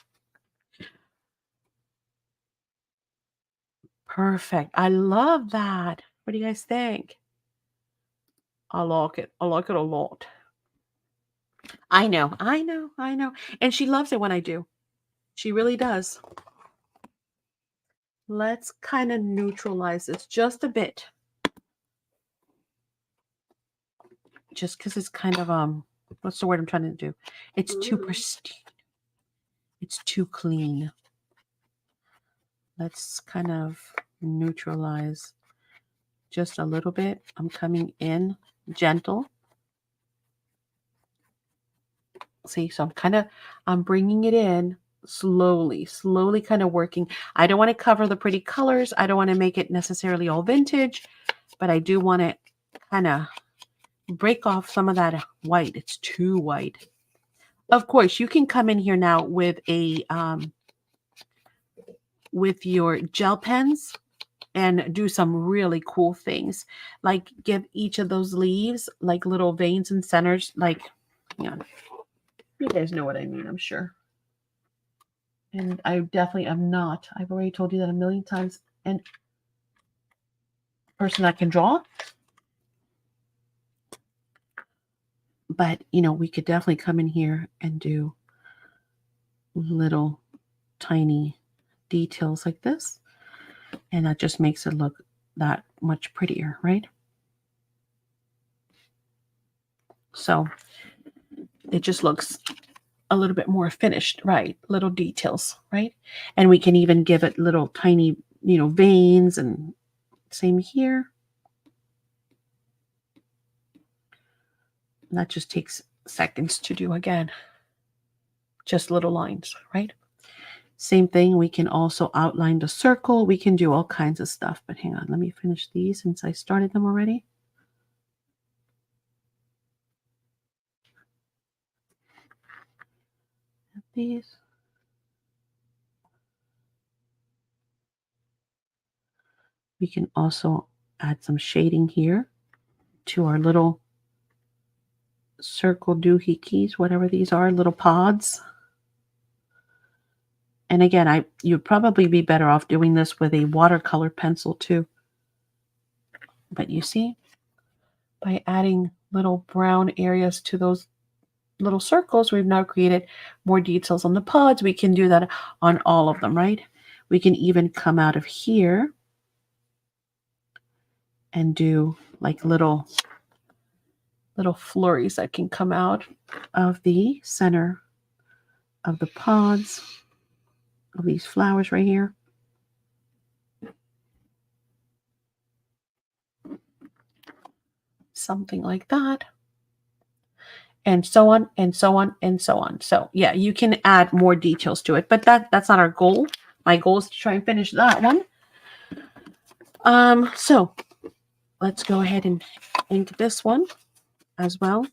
Perfect. I love that. What do you guys think? I like it. I like it a lot. I know. And she loves it when I do. She really does. Let's kind of neutralize this just a bit. Just because it's kind of, what's the word I'm trying to do? It's too pristine. It's too clean. Let's kind of neutralize just a little bit. I'm coming in gentle. See, so I'm bringing it in slowly kind of working. I don't want to cover the pretty colors. I don't want to make it necessarily all vintage, but I do want to kind of break off some of that white. It's too white. Of course, you can come in here now with a with your gel pens and do some really cool things, like give each of those leaves like little veins and centers. Like, hang on, you guys know what I mean, I'm sure. And I definitely am not. I've already told you that a million times. And person that can draw. But, you know, we could definitely come in here and do little tiny details like this. And that just makes it look that much prettier, right? So it just looks a little bit more finished, right? Little details, right? And we can even give it little tiny, you know, veins, and same here. And that just takes seconds to do again. Just little lines, right? Same thing, we can also outline the circle. We can do all kinds of stuff, but hang on, let me finish these since I started them already. These. We can also add some shading here to our little circle doohickeys, whatever these are, little pods. And again, you'd probably be better off doing this with a watercolor pencil too. But you see, by adding little brown areas to those little circles, we've now created more details on the pods. We can do that on all of them, right? We can even come out of here and do like little flurries that can come out of the center of the pods of these flowers right here. Something like that. And so on and so on and so on. So yeah, you can add more details to it, but that's not our goal. My goal is to try and finish that one. So let's go ahead and ink this one as well.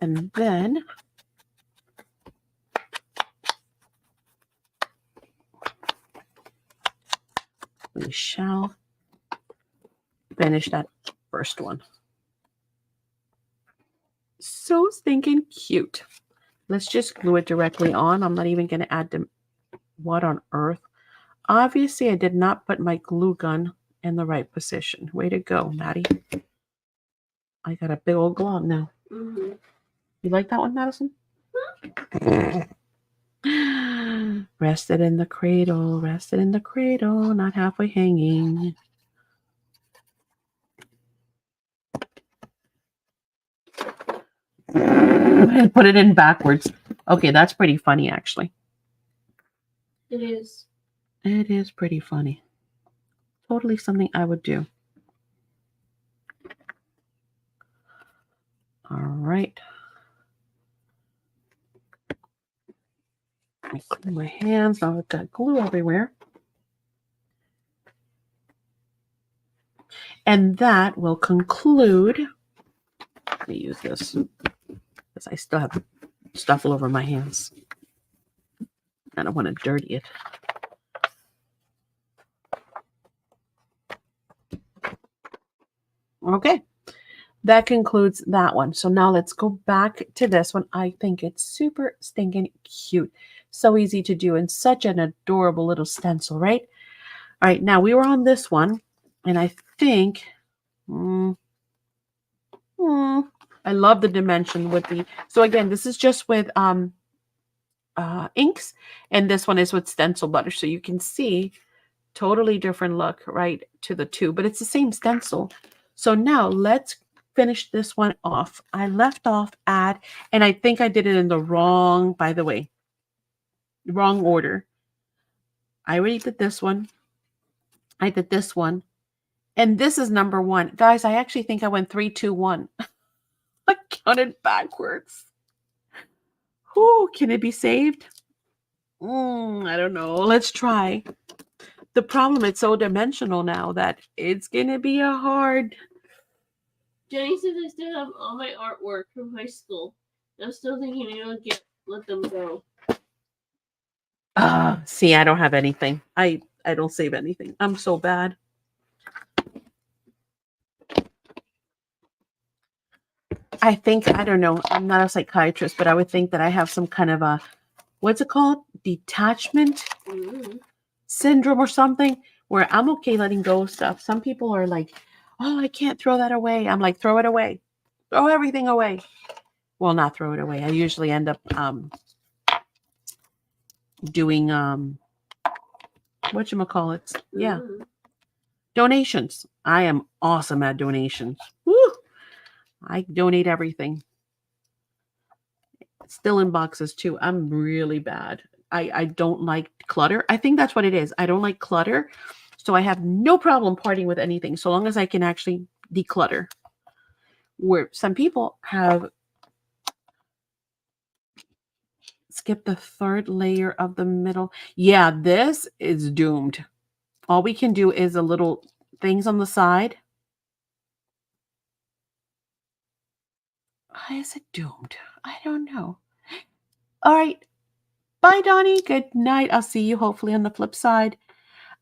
And then we shall finish that first one. So stinking cute. Let's just glue it directly on. I'm not even going to add them. What on earth? Obviously, I did not put my glue gun in the right position. Way to go, Maddie. I got a big old glob now. Mm-hmm. You like that one, Madison? Rested in the cradle, not halfway hanging. And put it in backwards. Okay, that's pretty funny, actually. It is. It is pretty funny. Totally something I would do. All right. I clean my hands. Now I've got glue everywhere. And that will conclude. Let me use this because I still have stuff all over my hands. I don't want to dirty it. Okay. That concludes that one. So now let's go back to this one. I think it's super stinking cute. So easy to do and such an adorable little stencil, right? All right. Now we were on this one. And I think... I love the dimension with the... So again, this is just with inks. And this one is with stencil butter. So you can see totally different look, right, to the two. But it's the same stencil. So now let's finish this one off. I left off at, and I think I did it in the wrong, by the way, wrong order. I already did this one. I did this one. And this is number 1. Guys, I actually think I went 3, 2, 1. I counted backwards. Whoo, can it be saved? I don't know. Let's try. The problem, it's so dimensional now that it's going to be a hard... Jenny says I still have all my artwork from high school. I'm still thinking maybe I'll let them go. See, I don't have anything. I don't save anything. I'm so bad. I think, I don't know, I'm not a psychiatrist, but I would think that I have some kind of a, what's it called? Detachment syndrome or something, where I'm okay letting go of stuff. Some people are like, oh, I can't throw that away. I'm like, throw it away. Throw everything away. Well, not throw it away. I usually end up doing, whatchamacallit? Yeah. Donations. I am awesome at donations. Woo! I donate everything. Still in boxes too. I'm really bad. I don't like clutter. I think that's what it is. I don't like clutter. So I have no problem parting with anything so long as I can actually declutter. Where some people have skipped the 3rd layer of the middle. Yeah, this is doomed. All we can do is a little things on the side. Why is it doomed? I don't know. All right. Bye, Donnie. Good night. I'll see you hopefully on the flip side.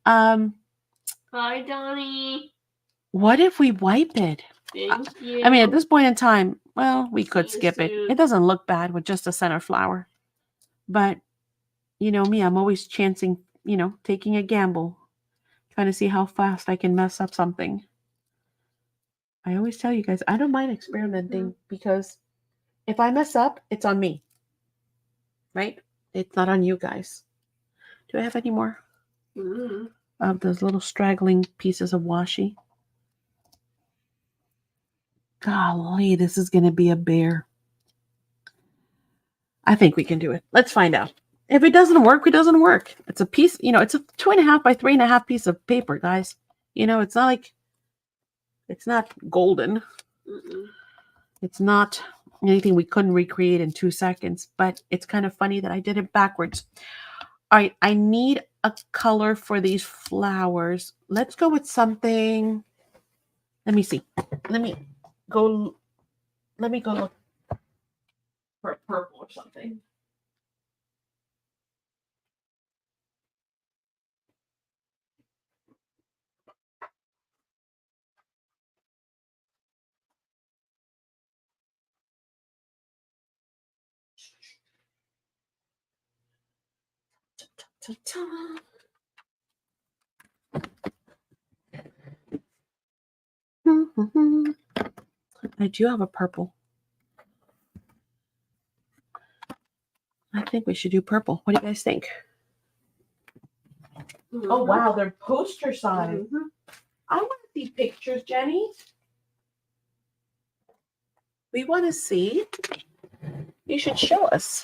Bye, Donnie. What if we wipe it? Thank you. I mean, at this point in time, well, we could skip it. It doesn't look bad with just a center flower. But, you know me, I'm always chancing, taking a gamble. Trying to see how fast I can mess up something. I always tell you guys, I don't mind experimenting because if I mess up, it's on me. Right? It's not on you guys. Do I have any more of those little straggling pieces of washi? Golly, this is going to be a bear. I think we can do it. Let's find out. If it doesn't work, it doesn't work. It's a piece, it's a 2.5 by 3.5 piece of paper, guys. It's not like, it's not golden. It's not anything we couldn't recreate in 2 seconds, but it's kind of funny that I did it backwards. All right, I need a color for these flowers. Let's go with something. Let me see. Let me go look for purple or something. I do have a purple. I think we should do purple. What do you guys think? Oh, wow. They're poster size. I want to see pictures, Jenny. We want to see. You should show us.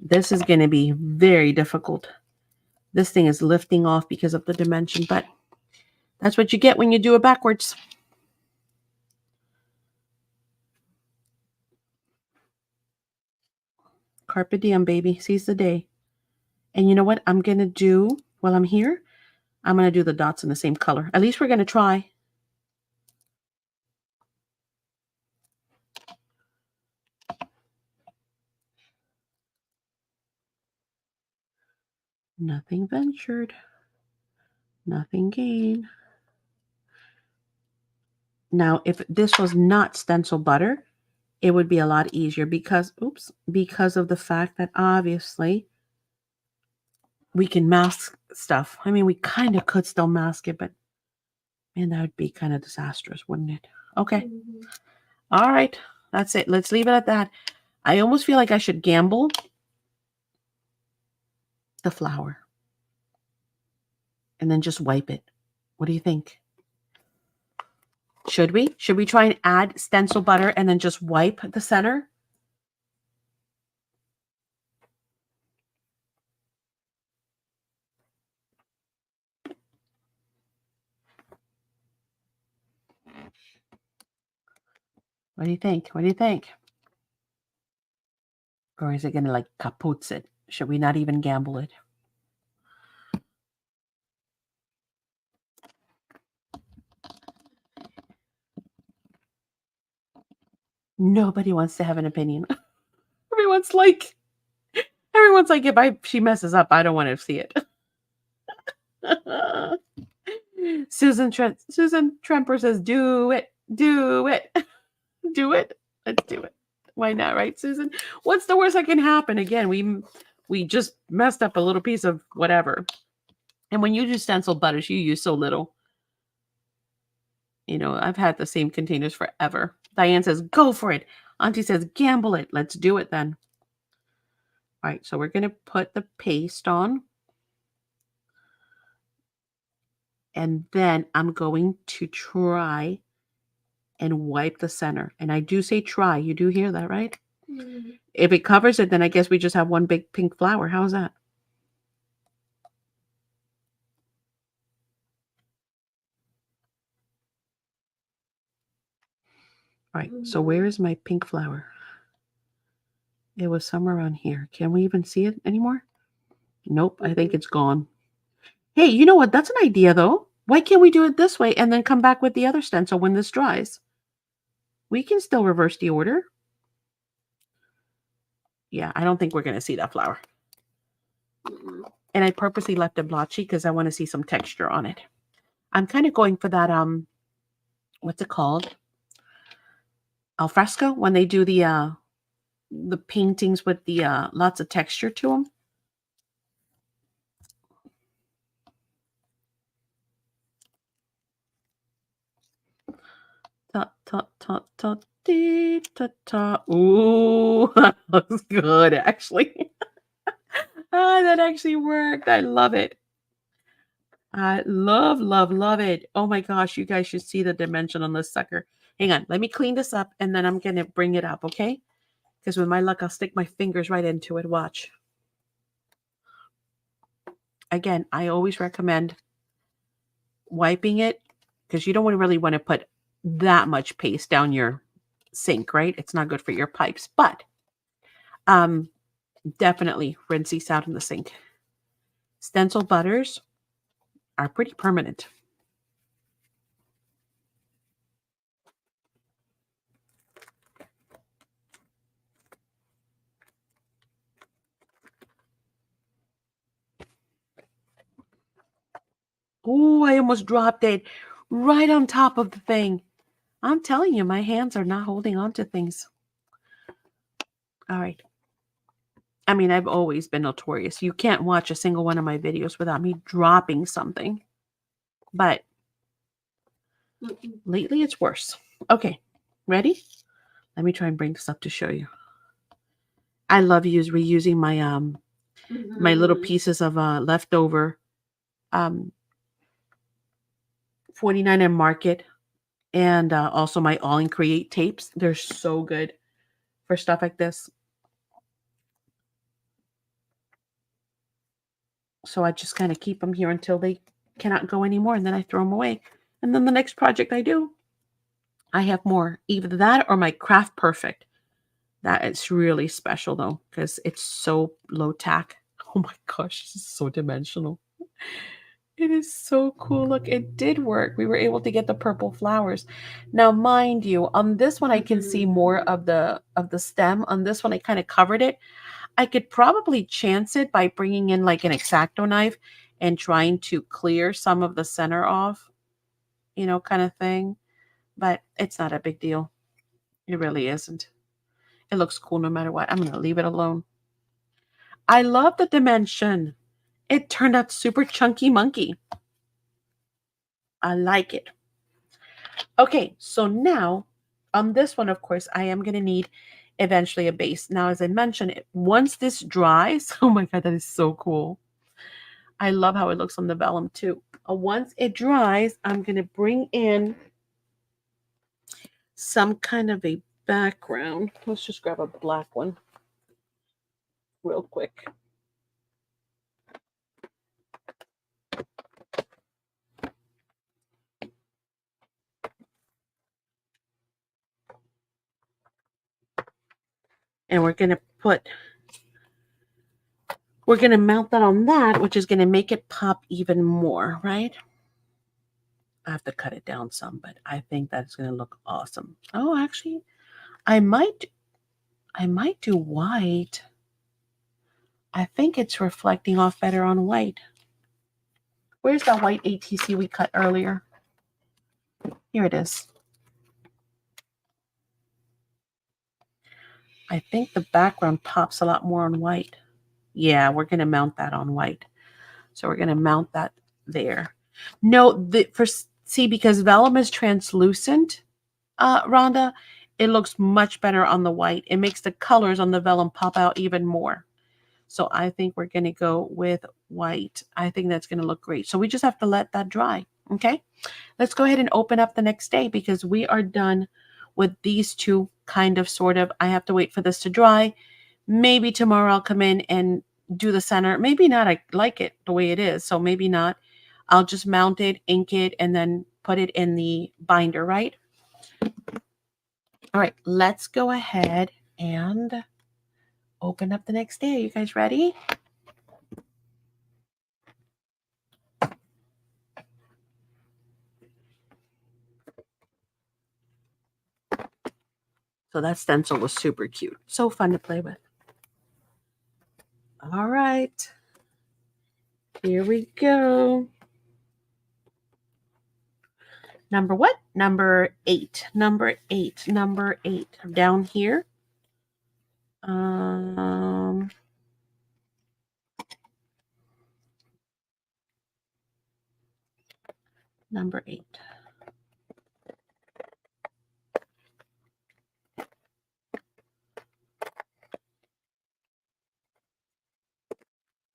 This is going to be very difficult. This thing is lifting off because of the dimension, but that's what you get when you do it backwards. Carpe diem, baby. Seize the day. And you know what I'm going to do while I'm here? I'm going to do the dots in the same color. At least we're going to try. Nothing ventured. Nothing gained. Now, if this was not stencil butter, it would be a lot easier because of the fact that obviously we can mask stuff. I mean, we kind of could still mask it, but man, that would be kind of disastrous, wouldn't it? Okay. Mm-hmm. All right. That's it. Let's leave it at that. I almost feel like I should gamble the flour and then just wipe it. What do you think? Should we? Should we try and add stencil butter and then just wipe the center? What do you think? What do you think? Or is it going to like kaput it? Should we not even gamble it? Nobody wants to have an opinion. Everyone's like, if she messes up, I don't want to see it. Susan Tremper says, do it. Do it. Do it. Let's do it. Why not, right, Susan? What's the worst that can happen? Again, we just messed up a little piece of whatever. And when you do stencil butters, you use so little. You know, I've had the same containers forever. Diane says, go for it. Auntie says, gamble it. Let's do it then. All right, so we're going to put the paste on. And then I'm going to try and wipe the center. And I do say try. You do hear that, right? Mm-hmm. If it covers it, then I guess we just have one big pink flower. How's that? All right, so where is my pink flower? It was somewhere around here. Can we even see it anymore? Nope, I think it's gone. Hey, you know what? That's an idea, though. Why can't we do it this way and then come back with the other stencil when this dries? We can still reverse the order. Yeah, I don't think we're going to see that flower. Mm-hmm. And I purposely left it blotchy because I want to see some texture on it. I'm kind of going for that, what's it called? Al fresco, when they do the paintings with the lots of texture to them. Ta ta ta ta dee, ta ta. Ooh, that looks good actually. That actually worked. I love it. I love it. Oh my gosh, you guys should see the dimension on this sucker. Hang on, let me clean this up and then I'm gonna bring it up, okay? Because with my luck, I'll stick my fingers right into it. Watch. Again, I always recommend wiping it because you don't really want to put that much paste down your sink, right? It's not good for your pipes, but definitely rinse these out in the sink. Stencil butters are pretty permanent. Oh, I almost dropped it right on top of the thing. I'm telling you, my hands are not holding on to things. All right. I mean, I've always been notorious. You can't watch a single one of my videos without me dropping something. But lately it's worse. Okay, ready? Let me try and bring this up to show you. I love reusing my my little pieces of leftover 49 Market and also my All in Create tapes. They're so good for stuff like this. So I just kind of keep them here until they cannot go anymore, and then I throw them away. And then the next project I do, I have more. Either that or my Craft Perfect. That is really special though, because it's so low tack. Oh my gosh, this is so dimensional. It is so cool. Look, it did work. We were able to get the purple flowers. Now, mind you, on this one I can see more of the stem. On this one I kind of covered it. I could probably chance it by bringing in like an X-Acto knife and trying to clear some of the center off, kind of thing. But it's not a big deal. It really isn't. It looks cool no matter what. I'm going to leave it alone. I love the dimension. It turned out super chunky monkey. I like it. Okay, so now on this one, of course, I am going to need eventually a base. Now, as I mentioned, once this dries, oh my God, that is so cool. I love how it looks on the vellum too. Once it dries, I'm going to bring in some kind of a background. Let's just grab a black one real quick. And we're going to mount that on that, which is going to make it pop even more, right? I have to cut it down some, but I think that's going to look awesome. Oh, actually, I might do white. I think it's reflecting off better on white. Where's that white ATC we cut earlier? Here it is. I think the background pops a lot more on white. Yeah, we're going to mount that on white. So we're going to mount that there. No, because vellum is translucent, Rhonda, it looks much better on the white. It makes the colors on the vellum pop out even more. So I think we're going to go with white. I think that's going to look great. So we just have to let that dry. Okay. Let's go ahead and open up the next day because we are done with these two kind of sort of. I have to wait for this to dry. Maybe tomorrow I'll come in and do the center. Maybe not. I like it the way it is. So maybe not. I'll just mount it, ink it, and then put it in the binder, right? All right. Let's go ahead and open up the next day. Are you guys ready? So that stencil was super cute. So fun to play with. All right. Here we go. Number what? Number 8. Number 8. Number 8. Down here. Number 8.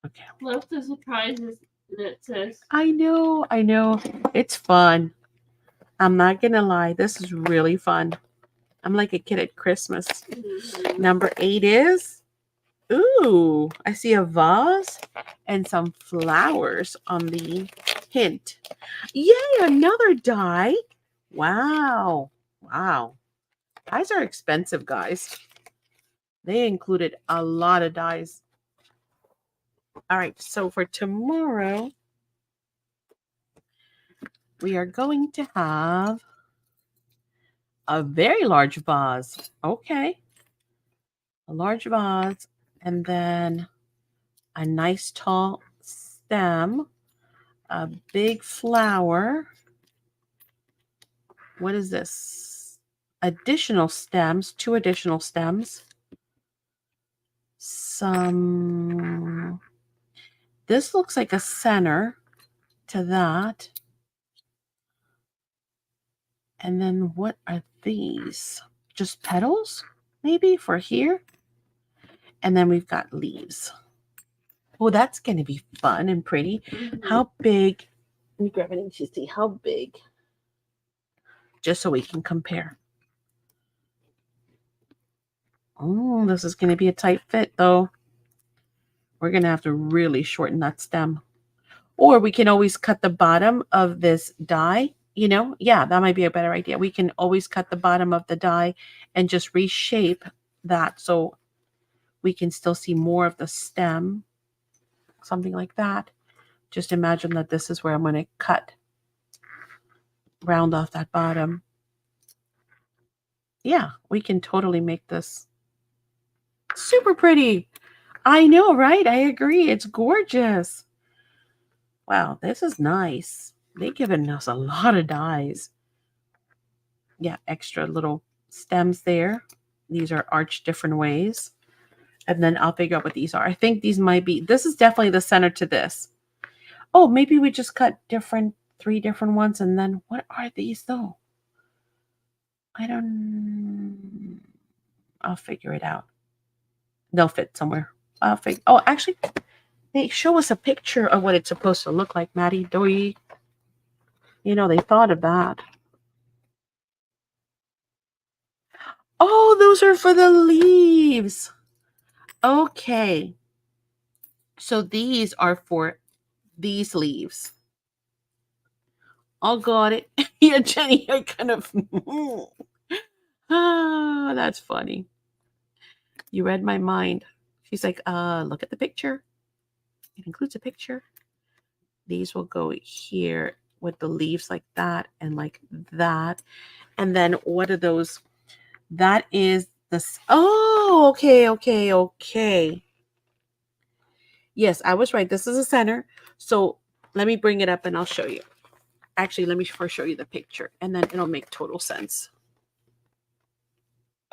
Okay. Love the surprises that says. I know. It's fun. I'm not going to lie. This is really fun. I'm like a kid at Christmas. Mm-hmm. Number 8 is, ooh, I see a vase and some flowers on the hint. Yay, another die. Wow. Dies are expensive, guys. They included a lot of dies. All right, so for tomorrow, we are going to have a very large vase. Okay. A large vase, and then a nice tall stem, a big flower. What is this? Additional stems, 2 additional stems. This looks like a center to that. And then what are these? Just petals, maybe, for here. And then we've got leaves. Oh, that's going to be fun and pretty. Mm-hmm. How big? Let me grab it and see how big. Just so we can compare. Oh, this is going to be a tight fit, though. We're going to have to really shorten that stem. Or we can always cut the bottom of this die, you know? Yeah, that might be a better idea. We can always cut the bottom of the die and just reshape that so we can still see more of the stem, something like that. Just imagine that this is where I'm going to cut, round off that bottom. Yeah, we can totally make this super pretty. I know, right? I agree. It's gorgeous. Wow, this is nice. They've given us a lot of dies. Yeah, extra little stems there. These are arched different ways. And then I'll figure out what these are. I think these might be, this is definitely the center to this. Oh, maybe we just cut three different ones. And then what are these though? I'll figure it out. They'll fit somewhere. Oh, actually, they show us a picture of what it's supposed to look like, Maddie. Doi. You know, they thought of that. Oh, those are for the leaves. Okay. So these are for these leaves. Oh, got it. Yeah, Jenny, I kind of... Ah, that's funny. You read my mind. She's like, look at the picture. It includes a picture. These will go here with the leaves like that and like that. And then what are those? That is this. Oh, okay. Yes, I was right. This is a center. So let me bring it up and I'll show you. Actually, let me first show you the picture and then it'll make total sense.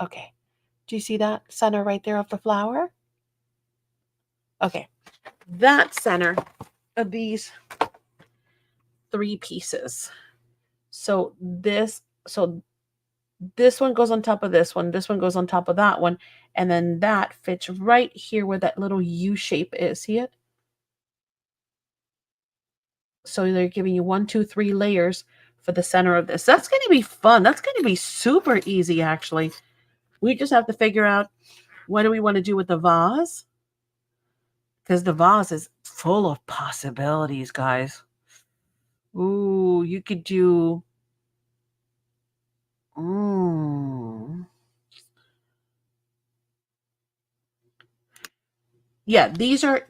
Okay. Do you see that center right there of the flower? Okay. That center of these three pieces. So this one goes on top of this one goes on top of that one, and then that fits right here where that little U shape is. See it? So they're giving you 1, 2, 3 layers for the center of this. That's going to be fun. That's going to be super easy, actually. We just have to figure out what do we want to do with the vase, because the vase is full of possibilities, guys. Ooh, you could do... Yeah, these are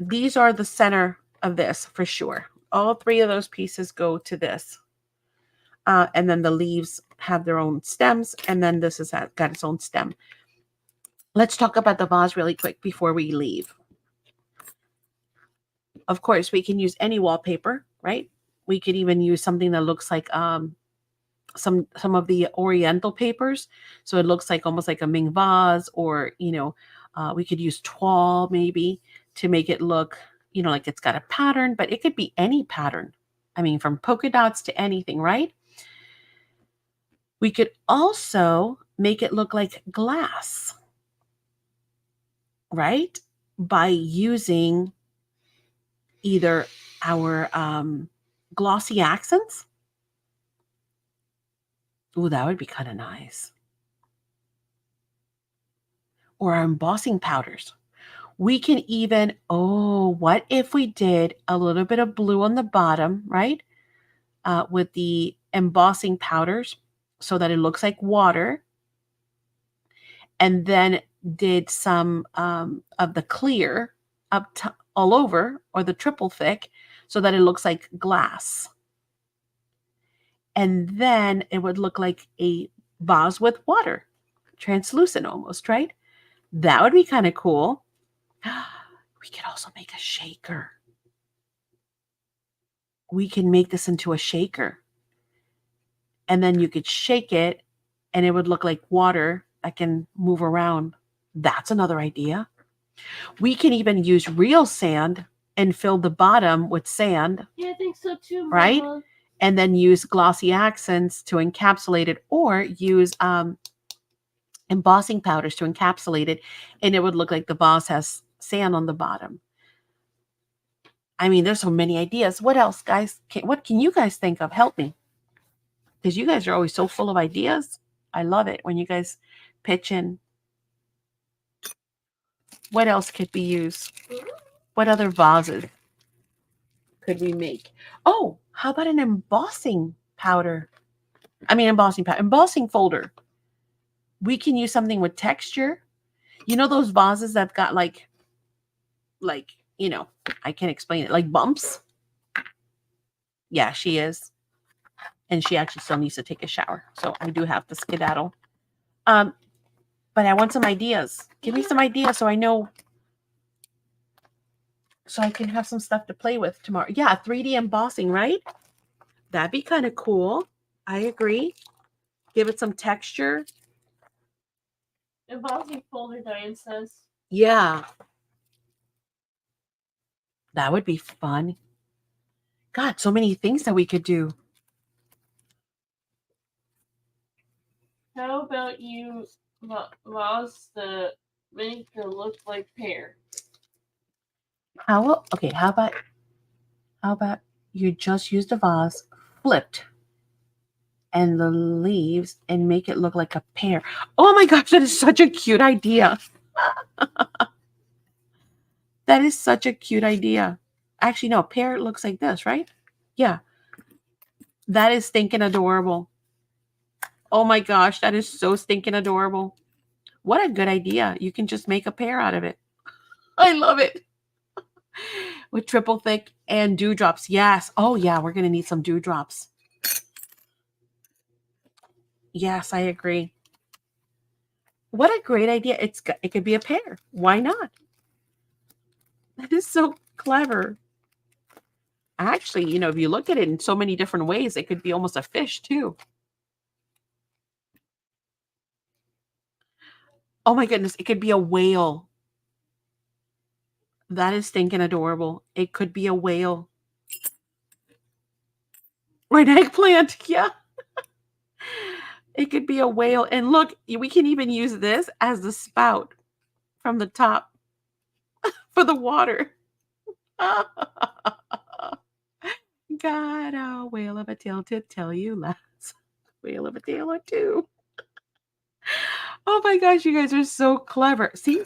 the center of this for sure. All three of those pieces go to this. And then the leaves have their own stems, and then this has got its own stem. Let's talk about the vase really quick before we leave. Of course, we can use any wallpaper, right? We could even use something that looks like some of the Oriental papers. So it looks like almost like a Ming vase, or, you know, we could use toile maybe to make it look, you know, like it's got a pattern, but it could be any pattern. I mean, from polka dots to anything, right? We could also make it look like glass, right? By using either our glossy accents. Ooh, that would be kind of nice. Or our embossing powders. We can even, what if we did a little bit of blue on the bottom, right? With the embossing powders so that it looks like water. And then did some of the clear all over, or the triple thick, so that it looks like glass. And then it would look like a vase with water, translucent almost, right? That would be kind of cool. We could also make a shaker. We can make this into a shaker. And then you could shake it and it would look like water that can move around. That's another idea. We can even use real sand and fill the bottom with sand. Yeah, I think so too, Mama. Right? And then use glossy accents to encapsulate it, or use embossing powders to encapsulate it, and it would look like the vase has sand on the bottom. I mean, there's so many ideas. What else, guys? What can you guys think of? Help me. Because you guys are always so full of ideas. I love it when you guys pitch in. What else could be used? What other vases could we make? Oh, how about an embossing powder? I mean, embossing folder. We can use something with texture. You know those vases that got like, I can't explain it, like bumps? Yeah, she is. And she actually still needs to take a shower. So I do have to skedaddle. But I want some ideas. Give me some ideas so I know, so I can have some stuff to play with tomorrow. Yeah, 3D embossing, right? That'd be kind of cool. I agree. Give it some texture. Embossing folder, Diane says. Yeah. That would be fun. God, so many things that we could do. How about you vase the make it look like pear? How about you just use the vase flipped and the leaves and make it look like a pear? Oh my gosh, that is such a cute idea. That is such a cute idea. Actually, no, pear looks like this, right? Yeah. That is stinking adorable. Oh my gosh, that is so stinking adorable. What a good idea. You can just make a pear out of it. I love it. With triple thick and dewdrops. Yes. Oh yeah, we're going to need some dewdrops. Yes, I agree. What a great idea. It could be a pear. Why not? That is so clever. Actually, if you look at it in so many different ways, it could be almost a fish too. Oh my goodness, it could be a whale. That is stinking adorable. It could be a whale. Or an eggplant. Yeah. It could be a whale. And look, we can even use this as the spout from the top for the water. Got a whale of a tale to tell you last. Whale of a tale or two. Oh my gosh, you guys are so clever. See,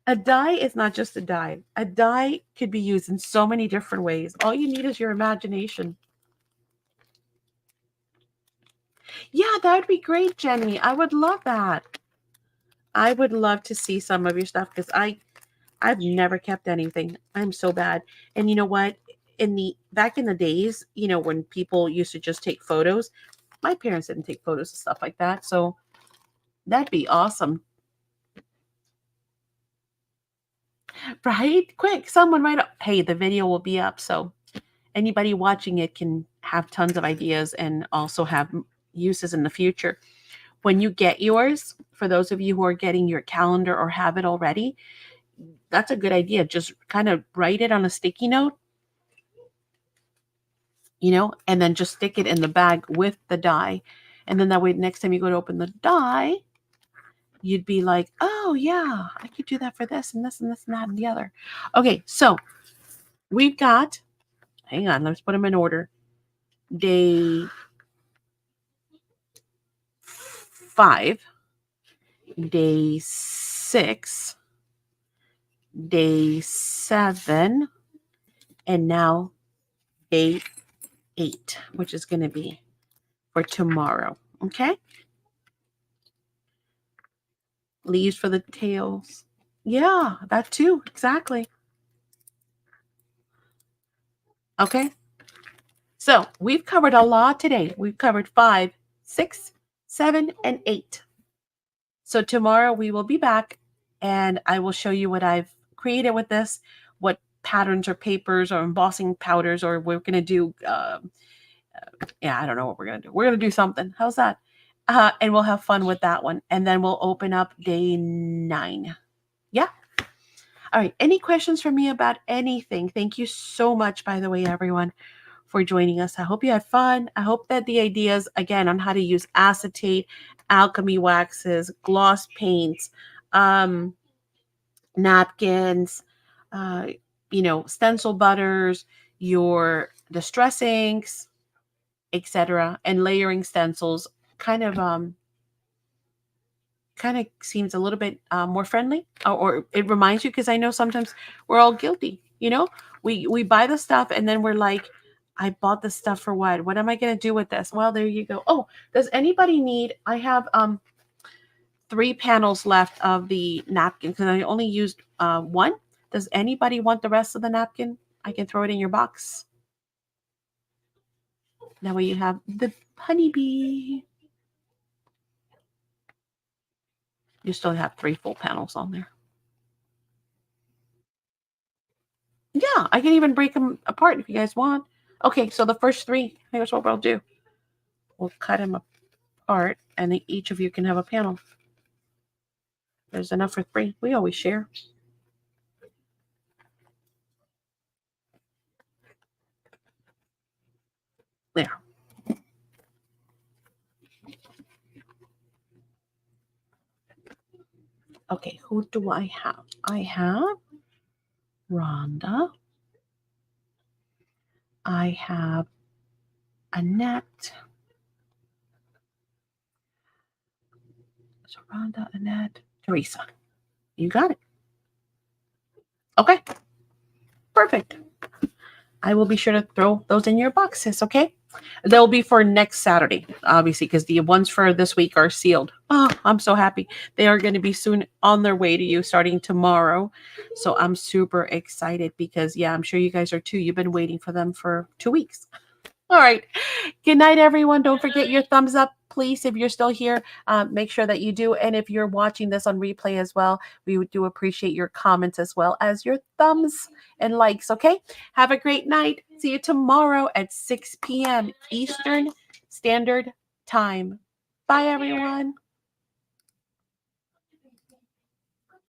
a die is not just a die. A die could be used in so many different ways. All you need is your imagination. Yeah, that would be great, Jenny. I would love that. I would love to see some of your stuff because I've never kept anything. I'm so bad. And you know what? Back in the days, when people used to just take photos, my parents didn't take photos of stuff like that. So that'd be awesome. Right? Quick, someone write up. Hey, the video will be up. So anybody watching it can have tons of ideas and also have uses in the future. When you get yours, for those of you who are getting your calendar or have it already, that's a good idea. Just kind of write it on a sticky note, and then just stick it in the bag with the die. And then that way, next time you go to open the die, you'd be like, oh yeah, I could do that for this and this and this and that and the other. Okay, so we've got, hang on, let's put them in order. Day 5, day 6, day 7, and now day 8, which is going to be for tomorrow. Okay? Leaves for the tails. Yeah, that too. Exactly. Okay. So we've covered a lot today. We've covered 5, 6, 7, and 8. So tomorrow we will be back and I will show you what I've created with this, what patterns or papers or embossing powders, or we're going to do, I don't know what we're going to do. We're going to do something. How's that? And we'll have fun with that one. And then we'll open up day 9. Yeah. All right. Any questions for me about anything? Thank you so much, by the way, everyone, for joining us. I hope you had fun. I hope that the ideas, again, on how to use acetate, alchemy waxes, gloss paints, napkins, stencil butters, your distress inks, etc., and layering stencils kind of seems a little bit more friendly, or it reminds you, because I know sometimes we're all guilty. You know, we buy the stuff and then we're like, I bought the stuff for what? What am I going to do with this? Well, there you go. Oh, does anybody need, I have 3 panels left of the napkin because I only used 1. Does anybody want the rest of the napkin? I can throw it in your box. That way you have the honeybee. You still have 3 full panels on there. Yeah, I can even break them apart if you guys want. Okay, so the first 3, here's what we'll do. We'll cut them apart, and then each of you can have a panel. There's enough for 3. We always share. There. Okay, who do I have? I have Rhonda. I have Annette. So Rhonda, Annette, Teresa. You got it. Okay. Perfect. I will be sure to throw those in your boxes, okay? They'll be for next Saturday, obviously, because the ones for this week are sealed. Oh, I'm so happy. They are going to be soon on their way to you starting tomorrow. So I'm super excited because, yeah, I'm sure you guys are too. You've been waiting for them for 2 weeks. All right. Good night, everyone. Don't forget your thumbs up, please, if you're still here. Make sure that you do. And if you're watching this on replay as well, we do appreciate your comments as well as your thumbs and likes, okay? Have a great night. See you tomorrow at 6 p.m. Eastern Standard Time. Bye, everyone.